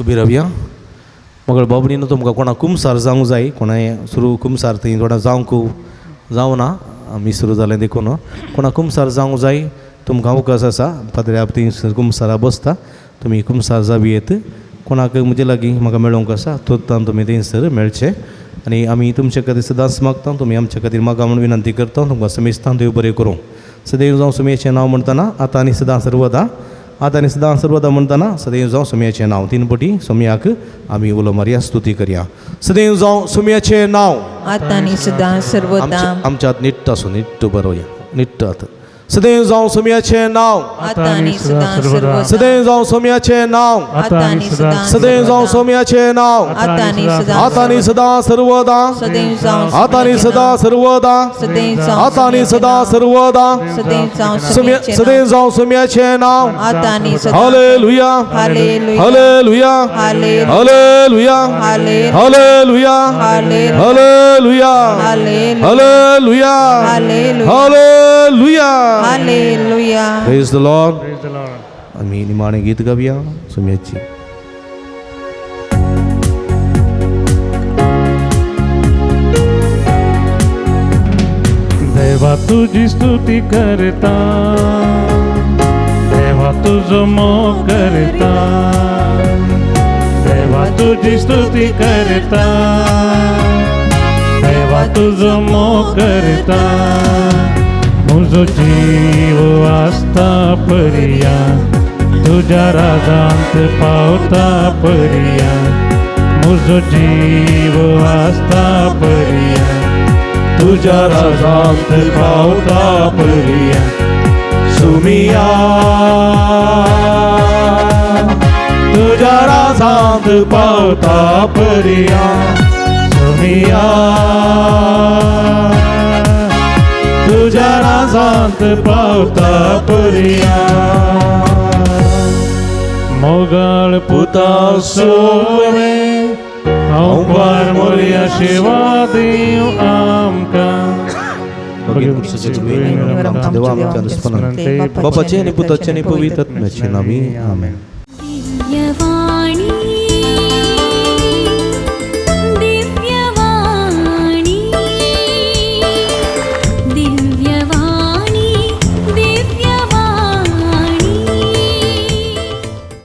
उबी रावया मगळ बाबडीन तुमकां कोणा कुमसार जावंक जाय कोणा सुरू कुमसार थंय थोडा जावंक जावना आमी सुरू जालें देखून कोणा कुमसार जावंक जाय तुमकां अवकाश आसा पाद्र्या थंय कुमसारा बसता तुमी कुमसार जावी येत कोणाक म्हजे लागीं म्हाका मेळोवंक आसा तोत्तान तुमी थंयसर मेळचें आनी आमी तुमचे खातीर सदांच मागता तुमी आमचे खातीर मागा म्हूण विनंती करता तुमकां समेस्तान देव बरें करूं सदैव जावं सुमयेचें नांव म्हणटना आतां आनी सदां सर्वदा आतां आनी सदां सर्वदा म्हणटना सदैव जावं सुमयाचें नांव तीन पटी सुमयाक आमी उलो मारया स्तुती करया सदैव जावं सुमयाचें नांव आता आणि सदा सर्वदा आमच्यात निट्ट आसूं निट्ट बरोवया निट्ट आत सदैव जावं सुमयाचें नांव आता आणि सदा सर्वदा सदैव जावं सुमयाचें नांव आता आणि सदा सदैव जावं सुमयाचें नांव आता आणि सदा आता आनी सदां सर्वदा सदैव जावं आता आनी सदां सर्वदा सदैव जावं आता आनी सदां सर्वदा सदैव जावं सदैव जावं सुमयाचें नांव आता आणि सदा hallelujah hallelujah hallelujah hallelujah hallelujah hallelujah hallelujah hallelujah hallelujah hallelujah hallelujah hallelujah praise the Lord Praise the Lord. आम्ही निमाणे गीत गावया सुमयाची देवा तुझी स्तुती करता देवा तुझो मोग करता देवा तुझी स्तुती करता देवा तुझो मोग करता म्हजो जीव आसता पर्या तुझ्या रागांत पावता पर्या म्हजो जीव आसता पर्या तुझ्या रागांत पावता पर्या सुमिया तुझ्या रागांत पावता पर्या सुमिया तुझ्या रागांत पावता पर्या मोगाळ पुता सोवे हांव पार मोरया सेवा दिव आमकां देवा आमच्या दुस्मनांत बापाचे आणि पुताचे आणि पवित्र आत्म्याचे नावे आमेन. दिव्यवाणी